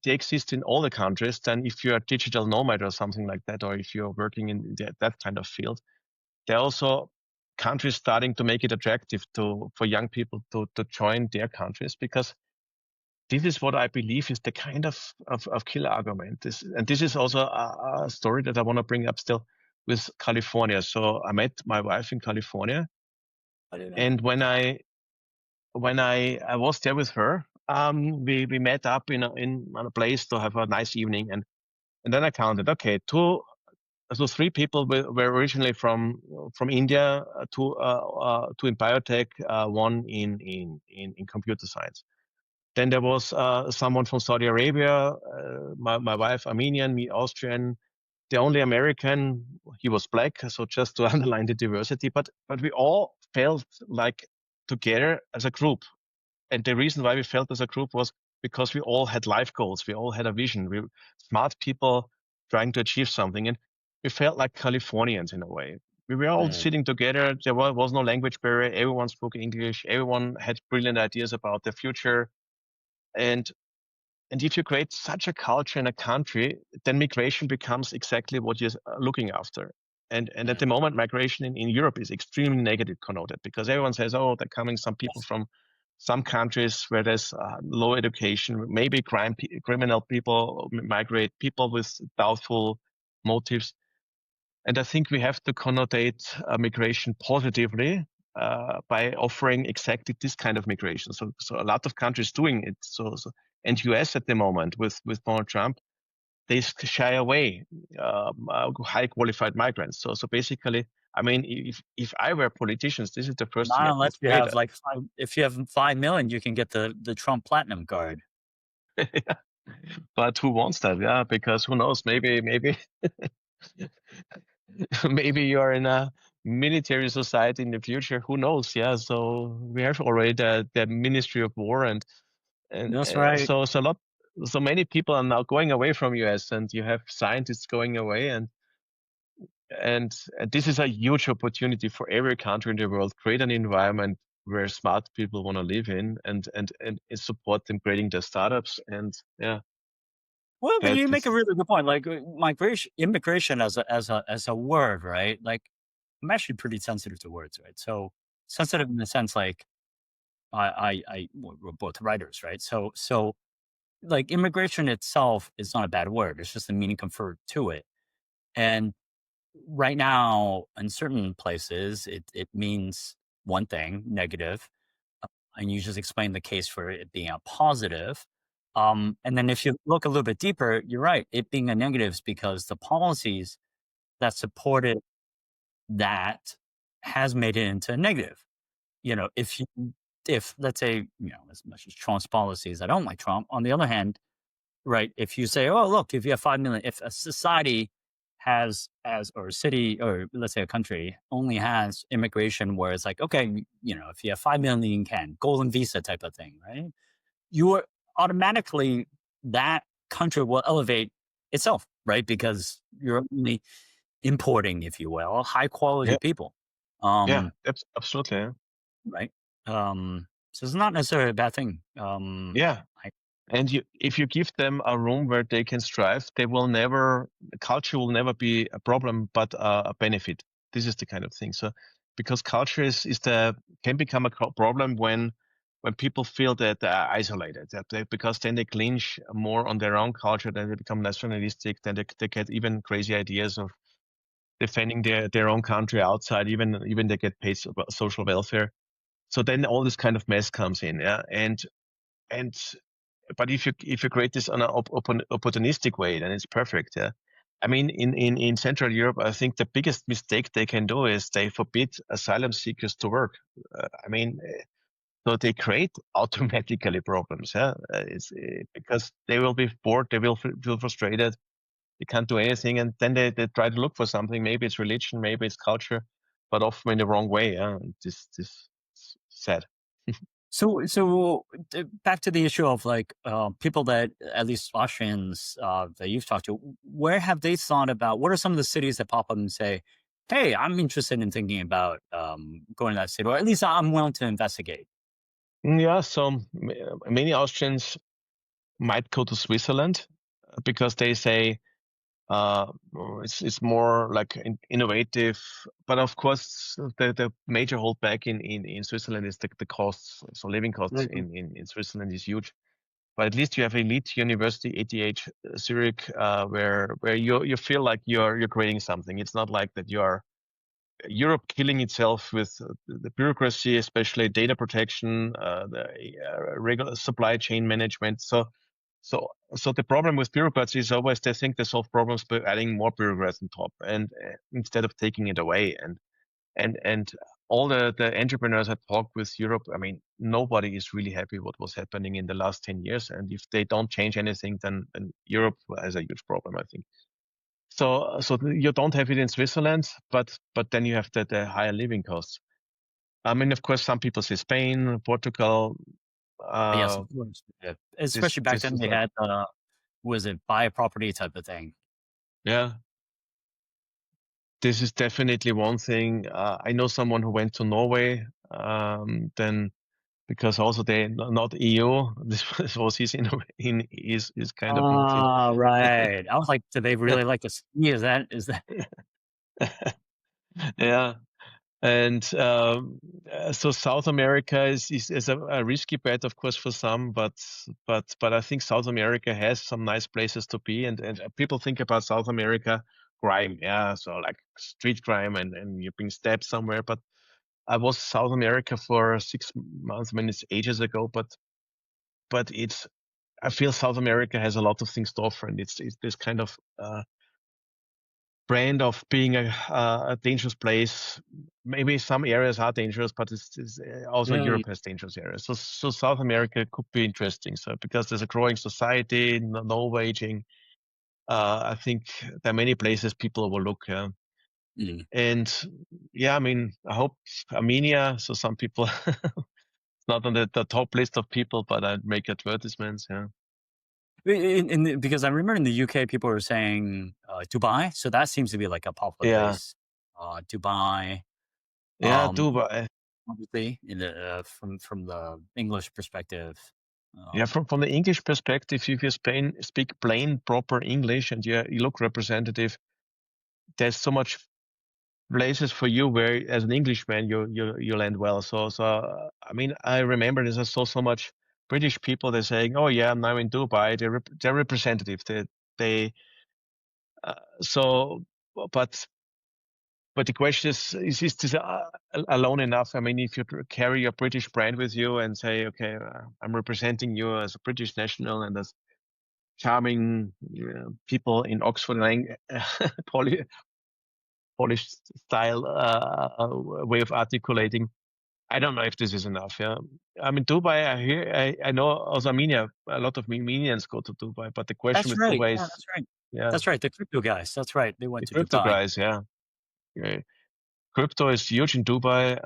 they exist in all the countries. Then if you're a digital nomad or something like that, or if you're working in that kind of field, there are also countries starting to make it attractive for young people to join their countries, because this is what I believe is the kind of killer argument. This is also a story that I want to bring up still with California. So I met my wife in California, I don't know. and when I was there with her, we met up in a place to have a nice evening, and then I counted. Okay, so three people were originally from India, two in biotech, one in computer science. Then there was someone from Saudi Arabia, my wife Armenian, me Austrian. The only American, he was black, so just to underline the diversity. But we all felt like together as a group, and the reason why we felt as a group was because we all had life goals, we all had a vision, we were smart people trying to achieve something, and we felt like Californians in a way. We were all Mm, sitting together. There was no language barrier. Everyone spoke English. Everyone had brilliant ideas about the future, and if you create such a culture in a country, then migration becomes exactly what you're looking after. And at mm. the moment, migration in Europe is extremely negative connoted, because everyone says, oh, they're coming some people Yes. from some countries where there's low education, maybe criminal people migrate, people with doubtful motives. And I think we have to connotate migration positively by offering exactly this kind of migration. So a lot of countries doing it. And US at the moment with Donald Trump, they shy away high qualified migrants. So basically, I mean, if I were politicians, this is the first thing Not I would unless you create. have like if you have 5 million, you can get the Trump Platinum card. But who wants that? Yeah, because who knows? Maybe maybe you're in a military society in the future. Who knows? Yeah. So we have already the Ministry of War, and That's right. so many people are now going away from US, and you have scientists going away, and this is a huge opportunity for every country in the world. Create an environment where smart people want to live in, and support them creating their startups, and yeah, Well, but that you make a is really good point. Like migration, immigration as a word, right? Like I'm actually pretty sensitive to words, right? So sensitive in the sense like we're both writers, right? So like immigration itself is not a bad word. It's just the meaning conferred to it. And right now, in certain places, it means one thing, negative, and you just explain the case for it being a positive. And then if you look a little bit deeper, you're right. It being a negative is because the policies that supported that has made it into a negative. You know, if let's say, as much as Trump's policies, I don't like Trump. On the other hand, right, if you say, oh, look, if you have 5 million, if a society has as or a city or let's say a country only has immigration where it's like, okay, if you have 5 million, you can golden visa type of thing, right? You are automatically that country will elevate itself, right? Because you're only importing, if you will, high quality Yeah, people. yeah, Um, absolutely. Yeah. right. So it's not necessarily a bad thing. Yeah. I, And if you give them a room where they can strive, they will never, culture will never be a problem, but a benefit. This is the kind of thing. So, because culture can become a problem when people feel that they are isolated, because then they clinch more on their own culture, then they become nationalistic, then they get even crazy ideas of defending their own country outside, even they get paid social welfare. So then all this kind of mess comes in, yeah, and but if you create this on an opportunistic way, then it's perfect. Yeah, I mean, in Central Europe, I think the biggest mistake they can do is they forbid asylum seekers to work. I mean, so they create automatically problems. Yeah, it's because they will be bored, they will feel frustrated, they can't do anything, and then they try to look for something. Maybe it's religion, maybe it's culture, but often in the wrong way. Yeah, this is sad. back to the issue of like people that at least Austrians that you've talked to, where have they thought about? What are some of the cities that pop up and say, "Hey, I'm interested in thinking about going to that city, or at least I'm willing to investigate." Yeah, so many Austrians might go to Switzerland because they say it's more like innovative. But of course, the major holdback in Switzerland is the costs. So living costs Mhm. in Switzerland is huge. But at least you have elite university, ETH Zurich, where you feel like you're creating something. It's not like that you are Europe killing itself with the bureaucracy, especially data protection, the regular supply chain management. So the problem with bureaucrats is always they think they solve problems by adding more bureaucrats on top, and instead of taking it away. And all the entrepreneurs I talk with Europe, I mean, nobody is really happy what was happening in the last 10 years. And if they don't change anything, then Europe has a huge problem, I think. So you don't have it in Switzerland, but then you have the higher living costs. I mean, of course, some people say Spain, Portugal. Yes, Uh, of course. Yeah. this Especially back this then, is they like, had was it buy a property type of thing. yeah, this is definitely one thing. I know someone who went to Norway, then because also they not EU. This was his kind of motive. Ah, right. I was like, do they really like to ski? Is that Yeah. And so South America is a risky bet, of course, for some, but I think South America has some nice places to be, and people think about South America crime, yeah, so like street crime and you're being stabbed somewhere. But I was South America for 6 months, I mean, it's ages ago, but it's I feel South America has a lot of things to offer, and it's this kind of brand of being a dangerous place. Maybe some areas are dangerous, but it's also yeah. Europe has dangerous areas. So South America could be interesting. So because there's a growing society, no waging, I think there are many places people overlook. Yeah. Mm. And yeah, I mean, I hope Armenia. So some people not on the top list of people, but I make advertisements. Yeah. Because I remember in the UK, people were saying Dubai, so that seems to be like a popular Yeah. place. Dubai, Yeah. um, Dubai. obviously, in the from the English perspective. Yeah, from the English perspective, if you speak plain, proper English and you look representative, there's so much places for you where, as an Englishman, you land well. So I mean, I remember this. I saw so much British people. They're saying, "Oh yeah, I'm now in Dubai." They're representative. They so, but but the question is this alone enough? I mean, if you carry your British brand with you and say, "Okay, I'm representing you as a British national and as charming people in Oxford Poly, Polish style way of articulating. I don't know if this is enough. Yeah, I mean Dubai. I know also Armenia. A lot of Armenians go to Dubai, but the question That's with right. Dubai Yeah, is, that's right. yeah, That's right. The crypto guys. That's right. They went the to crypto Dubai. guys. Yeah, crypto is huge in Dubai.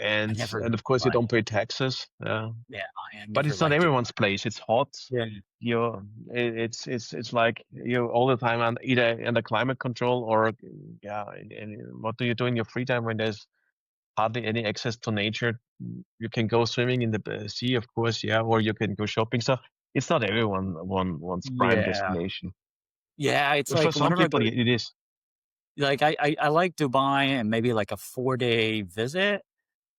I and never of course you Dubai. don't pay taxes. Yeah, Yeah, I have but never it's not liked Dubai. everyone's place. It's hot. Yeah. It's like you're all the time on either under climate control or yeah. And what do you do in your free time when there's hardly any access to nature? You can go swimming in the sea, of course, yeah, or you can go shopping. So it's not everyone's prime Yeah. destination. Yeah, it's But for like some whenever I people, go, it is. like I like Dubai and maybe like a 4-day visit.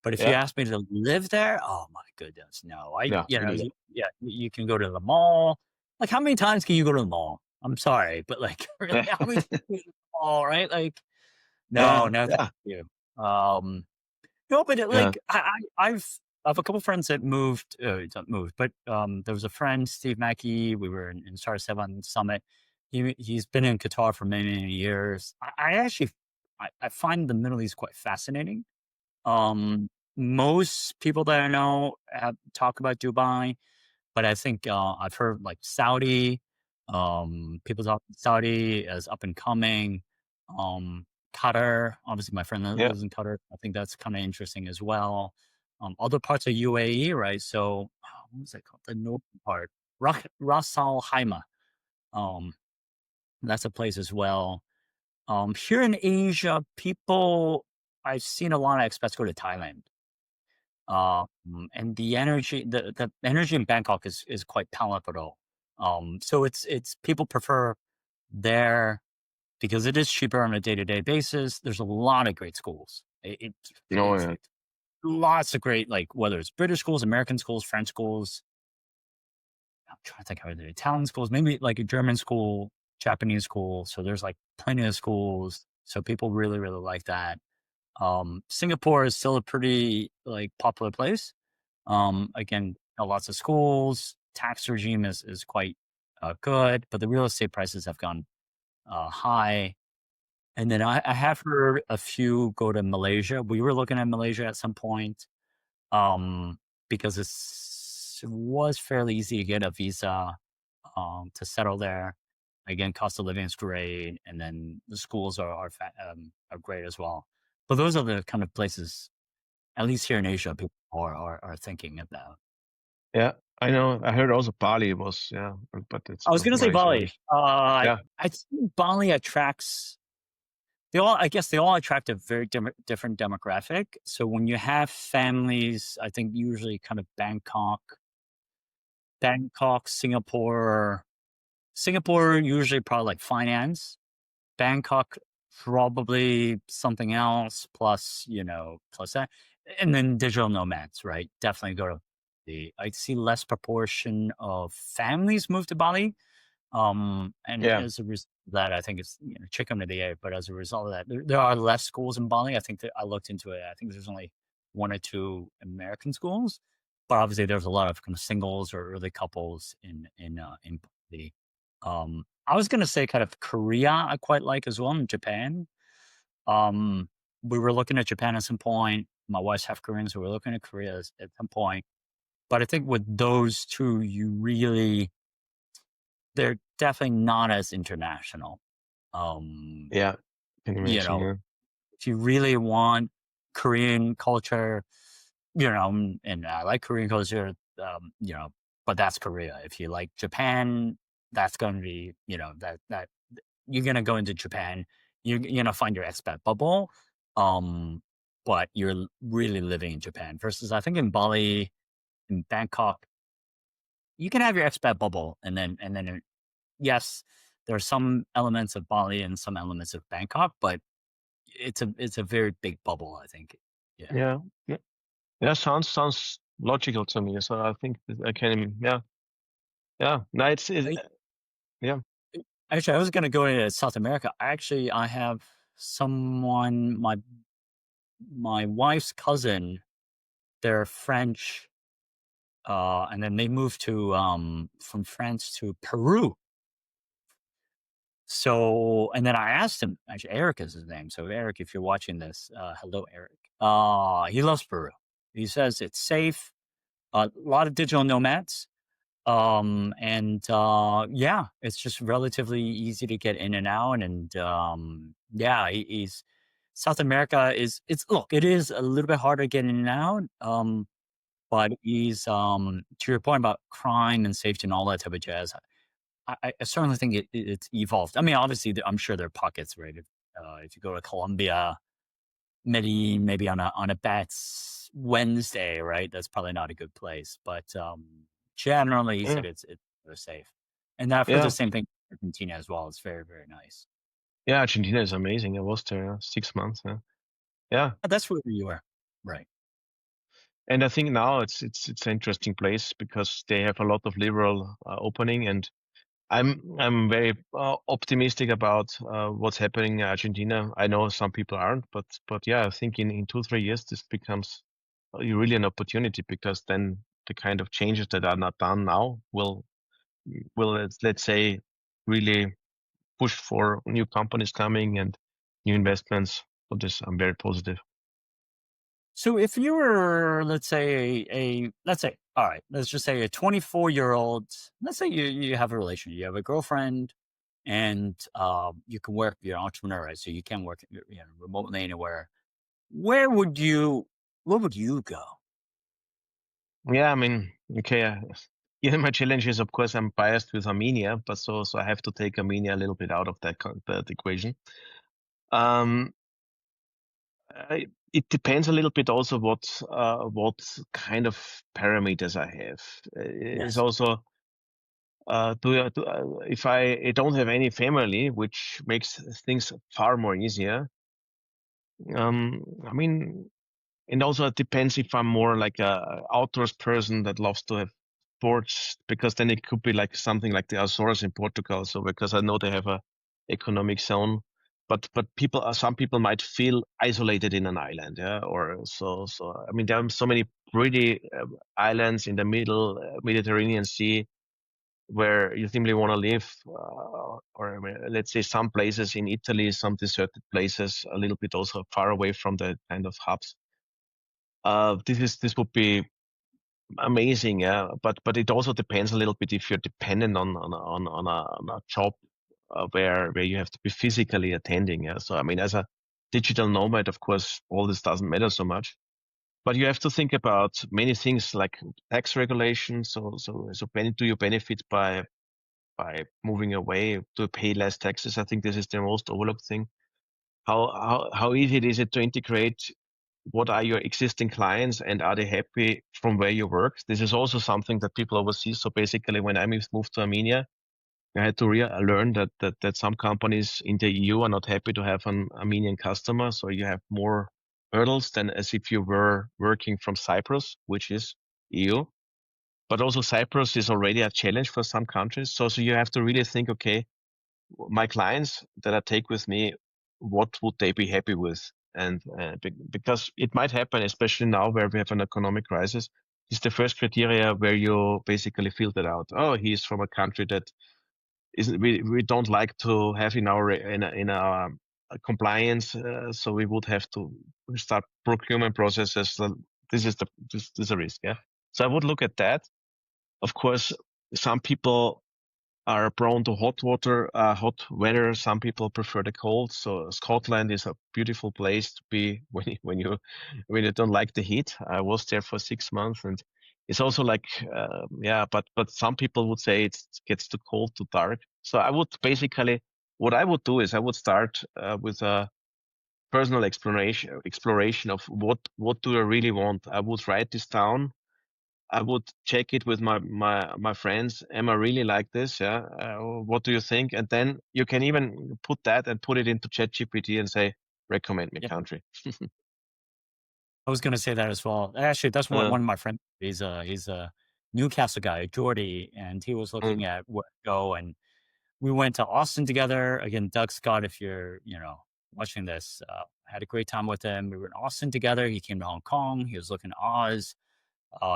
But if you Yeah, ask me to live there, oh my goodness, no. yeah, me neither. Yeah, you can go to the mall. Like, how many times can you go to the mall? I'm sorry, but like, really, how many times can you go to the mall, right? Like, no, Yeah, no, thank yeah, you. No, but yeah, like, I have a couple friends that moved, not moved, but there was a friend, Steve Mackey. We were in Star Seven Summit. He's been in Qatar for many, many years. I actually, I find the Middle East quite fascinating. Most people that I know have talk about Dubai, but I think I've heard like Saudi. People talk Saudi as up and coming. Um, Qatar, obviously, my friend yeah, lives in Qatar. I think that's kind of interesting as well. Other parts of UAE, right? So, what was it called? The northern part, Ras Al Khaimah. Um, that's a place as well. Here in Asia, people I've seen a lot of expats go to Thailand. And the energy in Bangkok is quite palatable. So it's people prefer there because it is cheaper on a day-to-day basis. There's a lot of great schools. no, It's yeah, lots of great, like, whether it's British schools, American schools, French schools. I'm trying to think how the Italian schools, maybe like a German school, Japanese school. So there's like plenty of schools. So people really, really like that. Singapore is still a pretty like popular place. Again, lots of schools. Tax regime is quite good, but the real estate prices have gone high. And then I have heard a few go to Malaysia. We were looking at Malaysia at some point, um, because it was fairly easy to get a visa to settle there. Again, cost of living is great, and then the schools are great as well. But those are the kind of places, at least here in Asia, people are thinking about. yeah. I know. I heard also Bali was, yeah, but it's I was not gonna say nice. Bali. Yeah, I think Bali attracts I guess they all attract a very different demographic. So when you have families, I think usually kind of Bangkok, Singapore usually probably like finance. Bangkok, probably something else plus, plus that. And then digital nomads, right? Definitely go to I see less proportion of families move to Bali. And yeah, as a result of that, I think it's, chicken or the egg. But as a result of that, there are less schools in Bali. I think that I looked into it. I think there's only one or two American schools, but obviously there's a lot of kind of singles or early couples in Bali. I was gonna say kind of Korea. I quite like as well, in Japan. Um, we were looking at Japan at some point. My wife's half Korean, so we're looking at Korea at some point. But I think with those two, they're definitely not as international. Um, yeah. Can you imagine. know, Yeah, if you really want Korean culture, and I like Korean culture, but that's Korea. If you like Japan, that's going to be, that you're going to go into Japan, you're going to find your expat bubble. Um, but you're really living in Japan versus I think in Bali, in Bangkok, you can have your expat bubble and then yes, there are some elements of Bali and some elements of Bangkok, but it's a very big bubble, I think. Yeah. yeah, yeah. Yeah, sounds logical to me. So I think that I can. Yeah, yeah. No, I yeah, Actually, I was gonna go to South America. I have someone, my wife's cousin, they're French, and then they moved to from France to Peru. So, and then I asked him, actually, Eric is his name. So, Eric, if you're watching this, hello, Eric. He loves Peru. He says it's safe. A lot of digital nomads. And yeah, it's just relatively easy to get in and out. And yeah, he's South America is it's look, it is a little bit harder getting in and out, but is to your point about crime and safety and all that type of jazz. I certainly think it's evolved. I mean, obviously, I'm sure there are pockets, right? If you go to Colombia, maybe on a bad Wednesday, right? That's probably not a good place. But generally, he Yeah, said it's they're safe, and I've heard the yeah, same thing in Argentina as well. It's very very nice. yeah. Argentina is amazing. I was there 6 months. Yeah, yeah. That's where you are, right? And I think now it's an interesting place because they have a lot of liberal opening, and I'm very optimistic about what's happening in Argentina. I know some people aren't, but yeah, I think in 2 3 years this becomes really an opportunity because then the kind of changes that are not done now will let's say really push for new companies coming and new investments. So this I'm very positive. So if you were, let's say, let's say, all right, let's just say a 24-year-old, let's say you have a relationship, you have a girlfriend, and you can work, you're an entrepreneur, right? So you can work remotely anywhere. Where would you, where would you go? Yeah, I mean, okay. Yeah, my challenge is, of course, I'm biased with Armenia, but so I have to take Armenia a little bit out of that equation. Um, it depends a little bit also what kind of parameters I have. It's Yes. also if I don't have any family, which makes things far more easier. I mean, and also it depends if I'm more like a outdoors person that loves to have sports, because then it could be like something like the Azores in Portugal. So because I know they have a economic zone, but some people might feel isolated in an island, yeah, or so. I mean, there are so many pretty islands in the middle Mediterranean Sea where you simply want to live, or I mean, let's say some places in Italy, some deserted places, a little bit also far away from the kind of hubs. This would be amazing, yeah. But it also depends a little bit if you're dependent on a job where you have to be physically attending. Yeah. So I mean, as a digital nomad, of course, all this doesn't matter so much. But you have to think about many things like tax regulations. Do you benefit by moving away to pay less taxes? I think this is the most overlooked thing. How easy is it to integrate? What are your existing clients and are they happy from where you work? This is also something that people oversee. So basically, when I moved to Armenia, I had to learn that some companies in the EU are not happy to have an Armenian customer. So you have more hurdles than as if you were working from Cyprus, which is EU. But also Cyprus is already a challenge for some countries. So you have to really think, okay, my clients that I take with me, what would they be happy with? And because it might happen, especially now where we have an economic crisis, is the first criteria where you basically filter out. Oh, he's from a country that isn't. We don't like to have in our compliance, so we would have to start procurement processes. So this is a risk. Yeah. So I would look at that. Of course, some people are prone to hot weather. Some people prefer the cold. So Scotland is a beautiful place to be when you don't like the heat. I was there for 6 months, and it's also like yeah. But some people would say it gets too cold, too dark. So I would basically what I would do is I would start with a personal exploration of what do I really want. I would write this down. I would check it with my friends. Am I really like this? Yeah. What do you think? And then you can even put that and put it into ChatGPT and say, recommend me Yep. country. I was going to say that as well. Actually, that's what Uh, one of my friends. He's a Newcastle guy, Geordie, and he was mm, looking at where to go. And we went to Austin together. Again, Doug Scott, if you're, watching this, had a great time with him. We were in Austin together. He came to Hong Kong. He was looking at Oz.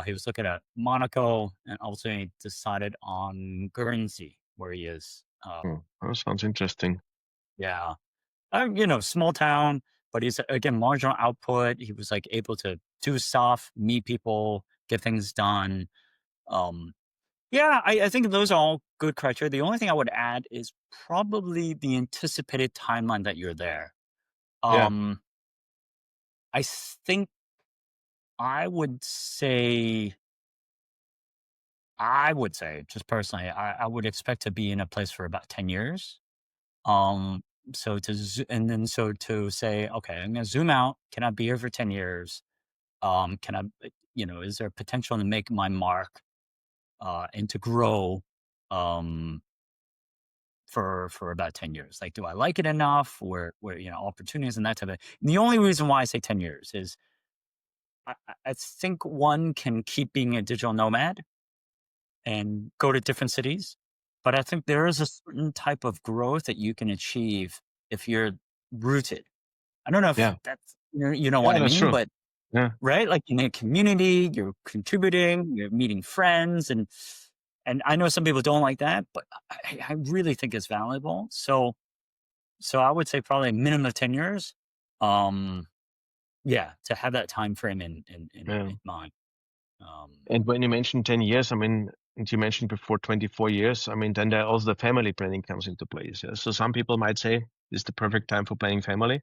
He was looking at Monaco, and ultimately decided on Guernsey, where he is. that sounds interesting. Yeah, small town, but he's again marginal output. He was like able to do stuff, meet people, get things done. Um, Yeah, I think those are all good criteria. The only thing I would add is probably the anticipated timeline that you're there. Yeah. think I would say just personally, I would expect to be in a place for about 10 years. Um, and then so to say, okay, I'm gonna zoom out. Can I be here for 10 years? Can I, is there potential to make my mark, and to grow, um, for about 10 years? Like, do I like it enough where, opportunities and that type of, and the only reason why I say 10 years is I think one can keep being a digital nomad and go to different cities. But I think there is a certain type of growth that you can achieve if you're rooted. I don't know if Yeah. that's, you know what Yeah, I that's mean, true. but Yeah. right, like in a community, you're contributing, you're meeting friends, and I know some people don't like that, but I really think it's valuable. So I would say probably a minimum of 10 years. Um, yeah, to have that time frame Yeah. in mind. Um, And when you mentioned 10 years, I mean, and you mentioned before 24 years, I mean, then there also the family planning comes into place. Yeah? So some people might say this is the perfect time for planning family.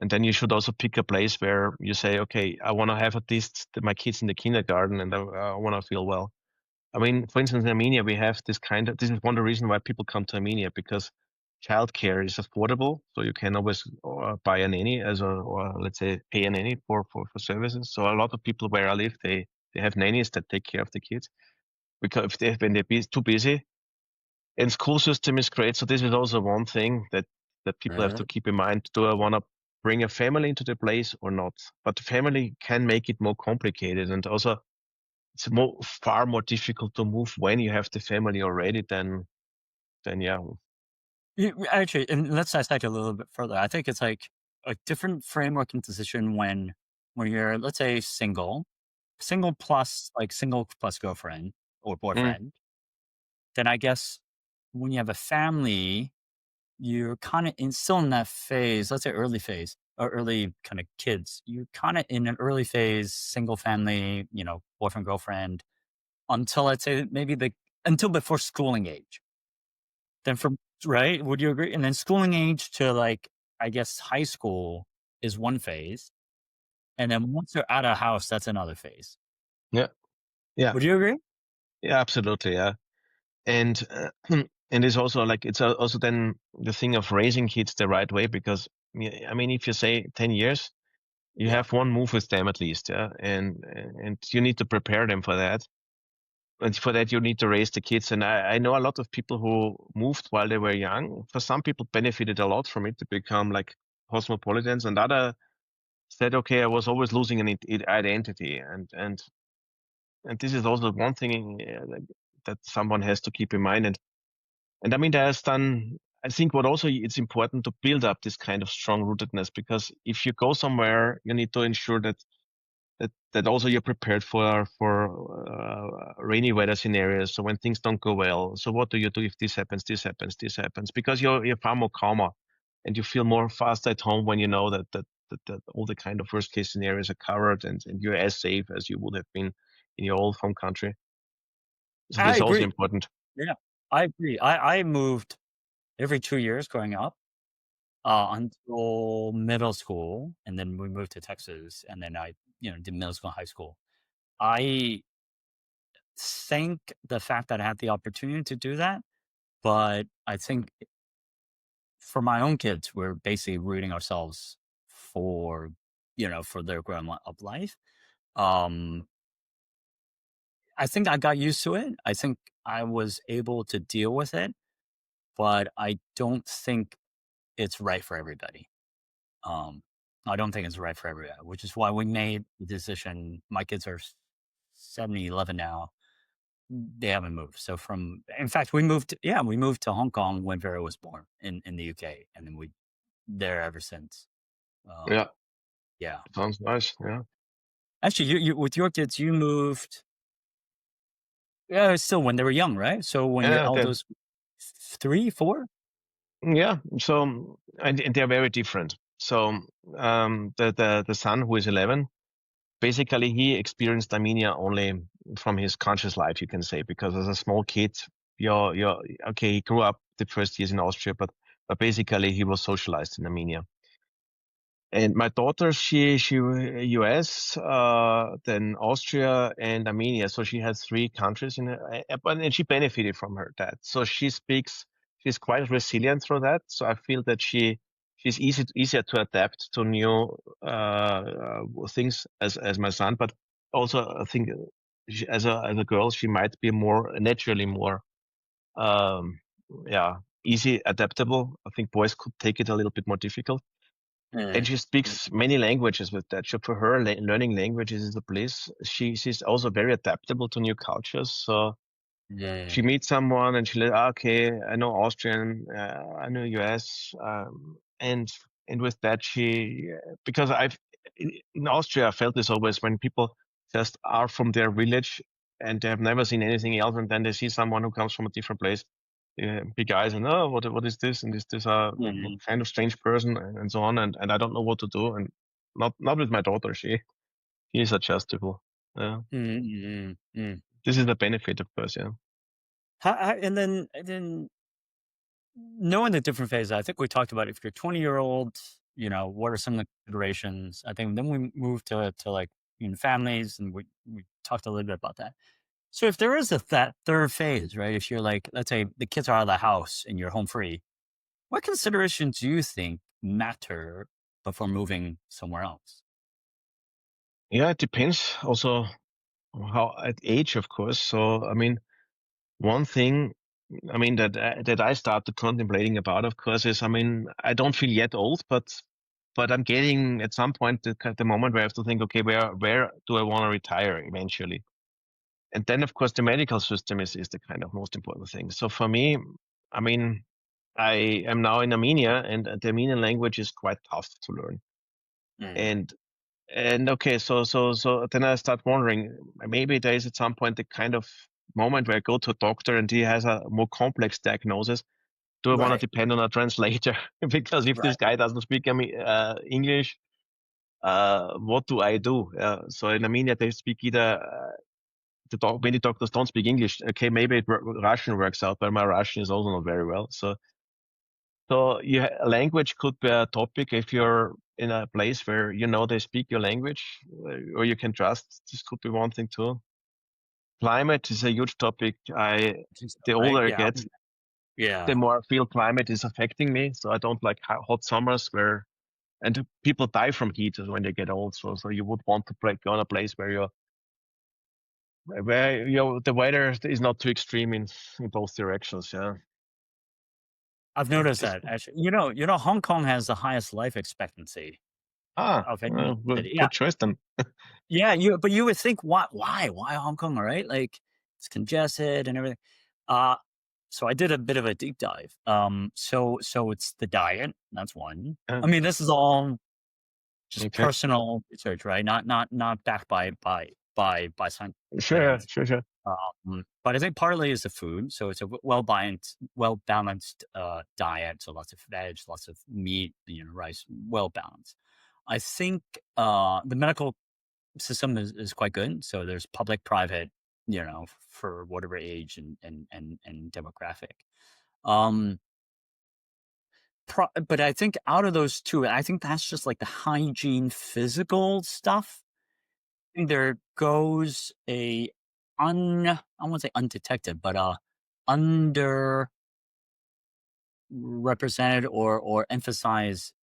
And then you should also pick a place where you say, okay, I want to have at least my kids in the kindergarten and I want to feel well. I mean, for instance, in Armenia, we have this is one of the reasons why people come to Armenia because childcare is affordable. So you can always buy a nanny or let's say pay a nanny for services. So a lot of people where I live, they have nannies that take care of the kids because when they're too busy, and school system is great. So this is also one thing that people have to keep in mind. Do I want to bring a family into the place or not? But the family can make it more complicated, and also it's far more difficult to move when you have the family already than yeah. Actually, and let's dissect it a little bit further. I think it's like a different framework and decision when you're, let's say, single plus girlfriend or Mm, boyfriend. Then I guess when you have a family, you're kind of still in that phase. Let's say early phase or early kind of kids. You're kind of in an early phase, single family, boyfriend girlfriend until I'd say maybe until before schooling age. Then from right? Would you agree? And then schooling age to like, I guess high school is one phase. And then once they're out of house, that's another phase. yeah, yeah, Would you agree? yeah, absolutely, yeah. And and it's also like it's also then the thing of raising kids the right way because yeah, I mean, if you say 10 years, you Yeah. have one move with them at least, yeah, and you need to prepare them for that. And for that, you need to raise the kids. And I know a lot of people who moved while they were young. For some people, benefited a lot from it to become like cosmopolitans, and other said, "Okay, I was always losing an identity." And this is also one thing that someone has to keep in mind. And I mean, there's done. I think what also it's important to build up this kind of strong rootedness because if you go somewhere, you need to ensure that also you're prepared for rainy weather scenarios. So when things don't go well, so what do you do if this happens, this happens, this happens? Because you're far more calmer, and you feel more fast at home when you know that all the kind of worst case scenarios are covered and you're as safe as you would have been in your old home country. So this I is also agree. important. Yeah. I agree. I moved every 2 years growing up, until middle school. And then we moved to Texas. And then I, did middle school, high school. I think the fact that I had the opportunity to do that, but I think for my own kids, we're basically rooting ourselves for, for their grown up life. Um, I think I got used to it. I think I was able to deal with it, but I don't think it's right for everybody. Um, I don't think it's right for everybody, which is why we made the decision. My kids are 7, 11 now. They haven't moved. So in fact, we moved to Hong Kong when Vera was born in the UK. And then we there ever since. Um, Yeah, yeah. sounds nice. Yeah, Actually, you with your kids, you moved, yeah, still when they were young, right? So when your yeah, that, eldest, 3, 4? yeah. So and they're very different. So the son who is 11. Basically, he experienced Armenia only from his conscious life, you can say, because as a small kid, you're okay. He grew up the first years in Austria, but basically he was socialized in Armenia. And my daughter, she US, then Austria and Armenia. So she has three countries and she benefited from her dad. So she's quite resilient through that. So I feel that she's easier to adapt to new things as my son. But also I think as a girl, she might be more naturally more um, yeah easy adaptable. I think boys could take it a little bit more difficult, and Mm. she speaks many languages with that. So for her, learning languages is a bliss. She's also very adaptable to new cultures. So Yeah. she meets someone and she like, okay, I know Austrian, I know US, and with that because in Austria I felt this always when people just are from their village and they have never seen anything else, and then they see someone who comes from a different place, big eyes, and oh, what is this, and is this a Mhm. kind of strange person, and so on, and I don't know what to do, and not with my daughter, she is adjustable. Mhm, mhm, mm. This is the benefit, of course. Yeah. And then knowing the different phases, I think we talked about if you're 20-year-old, what are some of the considerations? I think then we moved to like families, and we talked a little bit about that. So if there is that third phase, right? If you're like, let's say the kids are out of the house and you're home free, what considerations do you think matter before moving somewhere else? Yeah, it depends also how at age, of course. So, I mean, one thing, I mean, that I started contemplating about, of course, is, I mean, I don't feel yet old, but I'm getting at some point the moment where I have to think, okay, where do I want to retire eventually? And then, of course, the medical system is the kind of most important thing. So for me, I mean, I am now in Armenia, and the Armenian language is quite tough to learn. Mm, And okay, so then I start wondering, maybe there is at some point the kind of moment where I go to a doctor and he has a more complex diagnosis. Do I want right, to depend on a translator? Because if this right, guy doesn't speak English, what do I do? So in Armenia, they speak either many doctors don't speak English. Okay, maybe Russian works out, but my Russian is also not very well. So language could be a topic if you're in a place where you know they speak your language, or you can trust. This could be one thing too. Climate is a huge topic. I think so, The right, older I yeah, get, the yeah. more I feel climate is affecting me. So I don't like hot summers and people die from heat when they get old. So you would want to go on a place where the weather is not too extreme in both directions. Yeah. I've noticed This, that actually. Hong Kong has the highest life expectancy of any well, city. Yeah, good choice then. yeah. But you would think, why Hong Kong? Right, like it's congested and everything. Uh, so I did a bit of a deep dive. So it's the diet. That's one. Uh, I mean, this is all just okay. personal research, right? Not backed by scientific Sure, evidence. sure, sure. But I think partly is the food. So it's a well balanced diet. So lots of veg, lots of meat, rice, well balanced. I think the medical system is quite good. So there's public, private, for whatever age and demographic. Um, but I think out of those two, I think that's just like the hygiene, physical stuff. There goes I won't say undetected, but underrepresented or emphasized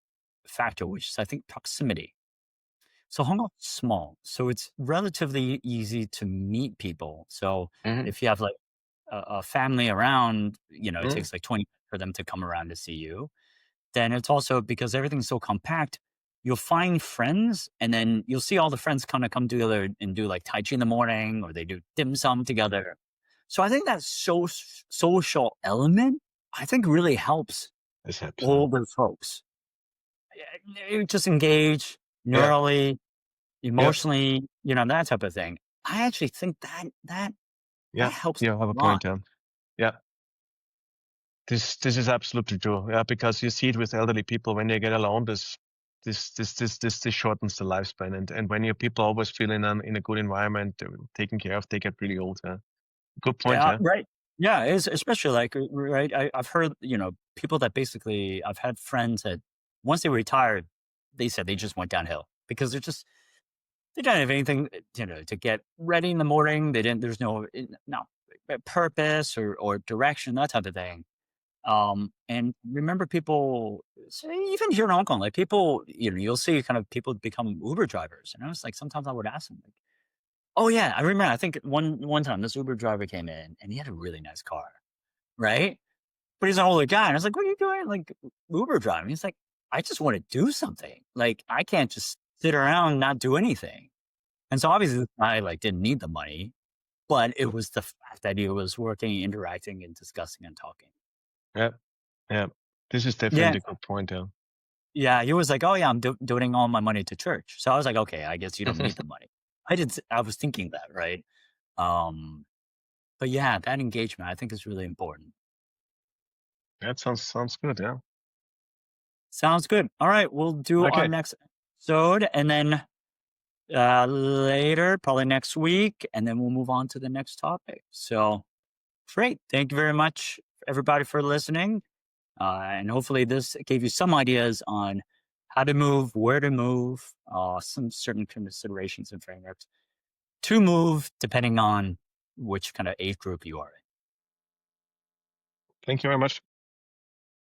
factor, which is I think proximity. So Hong Kong's small, so it's relatively easy to meet people. So Mhm, if you have like a family around, it mhm. takes like 20 minutes for them to come around to see you. Then it's also because everything's so compact, you'll find friends, and then you'll see all the friends kinda come together and do, like, tai chi in the morning, or they do dim sum together. So I think that social element, I think really helps This helps. older folks. You just engage Yeah, neurally, yeah, emotionally, that type of thing. I actually think that yeah. helps You have a a lot. point, yeah. Yeah. This is absolutely true. Yeah, because you see it with elderly people when they get alone, this shortens the lifespan. And when your people always feel in a good environment, taken care of, they get really old. Yeah. Good point, Yeah, yeah. right. Yeah, it's especially like, right, I've heard, people that basically I've had friends that once they retired, they said they just went downhill because they didn't have anything, to get ready in the morning. They didn't. There's no purpose or direction, that type of thing. And remember people, so even here in Hong Kong, like people, you'll see kind of people become Uber drivers. And I was like, sometimes I would ask them, like, oh yeah, I remember. I think one time this Uber driver came in and he had a really nice car, right? But he's an older guy, and I was like, "What are you doing? Like Uber driving?" He's like, "I just want to do something. Like I can't just sit around and not do anything." And so obviously, this guy like didn't need the money, but it was the fact that he was working, interacting, and discussing and talking. Yeah. Yeah. This is Yeah, definitely a good point. Yeah. yeah. He was like, "Oh yeah, I'm donating all my money to church." So I was like, "Okay, I guess you don't need the money." I was thinking that, right? Um, but yeah, that engagement I think is really important. That sounds good. Yeah. Sounds good. All right, we'll do our Okay. next episode, and then later, probably next week, and then we'll move on to the next topic. So great. Thank you very much, everybody, for listening. And hopefully, this gave you some ideas on how to move, where to move, some certain considerations and frameworks to move depending on which kind of age group you are in. Thank you very much.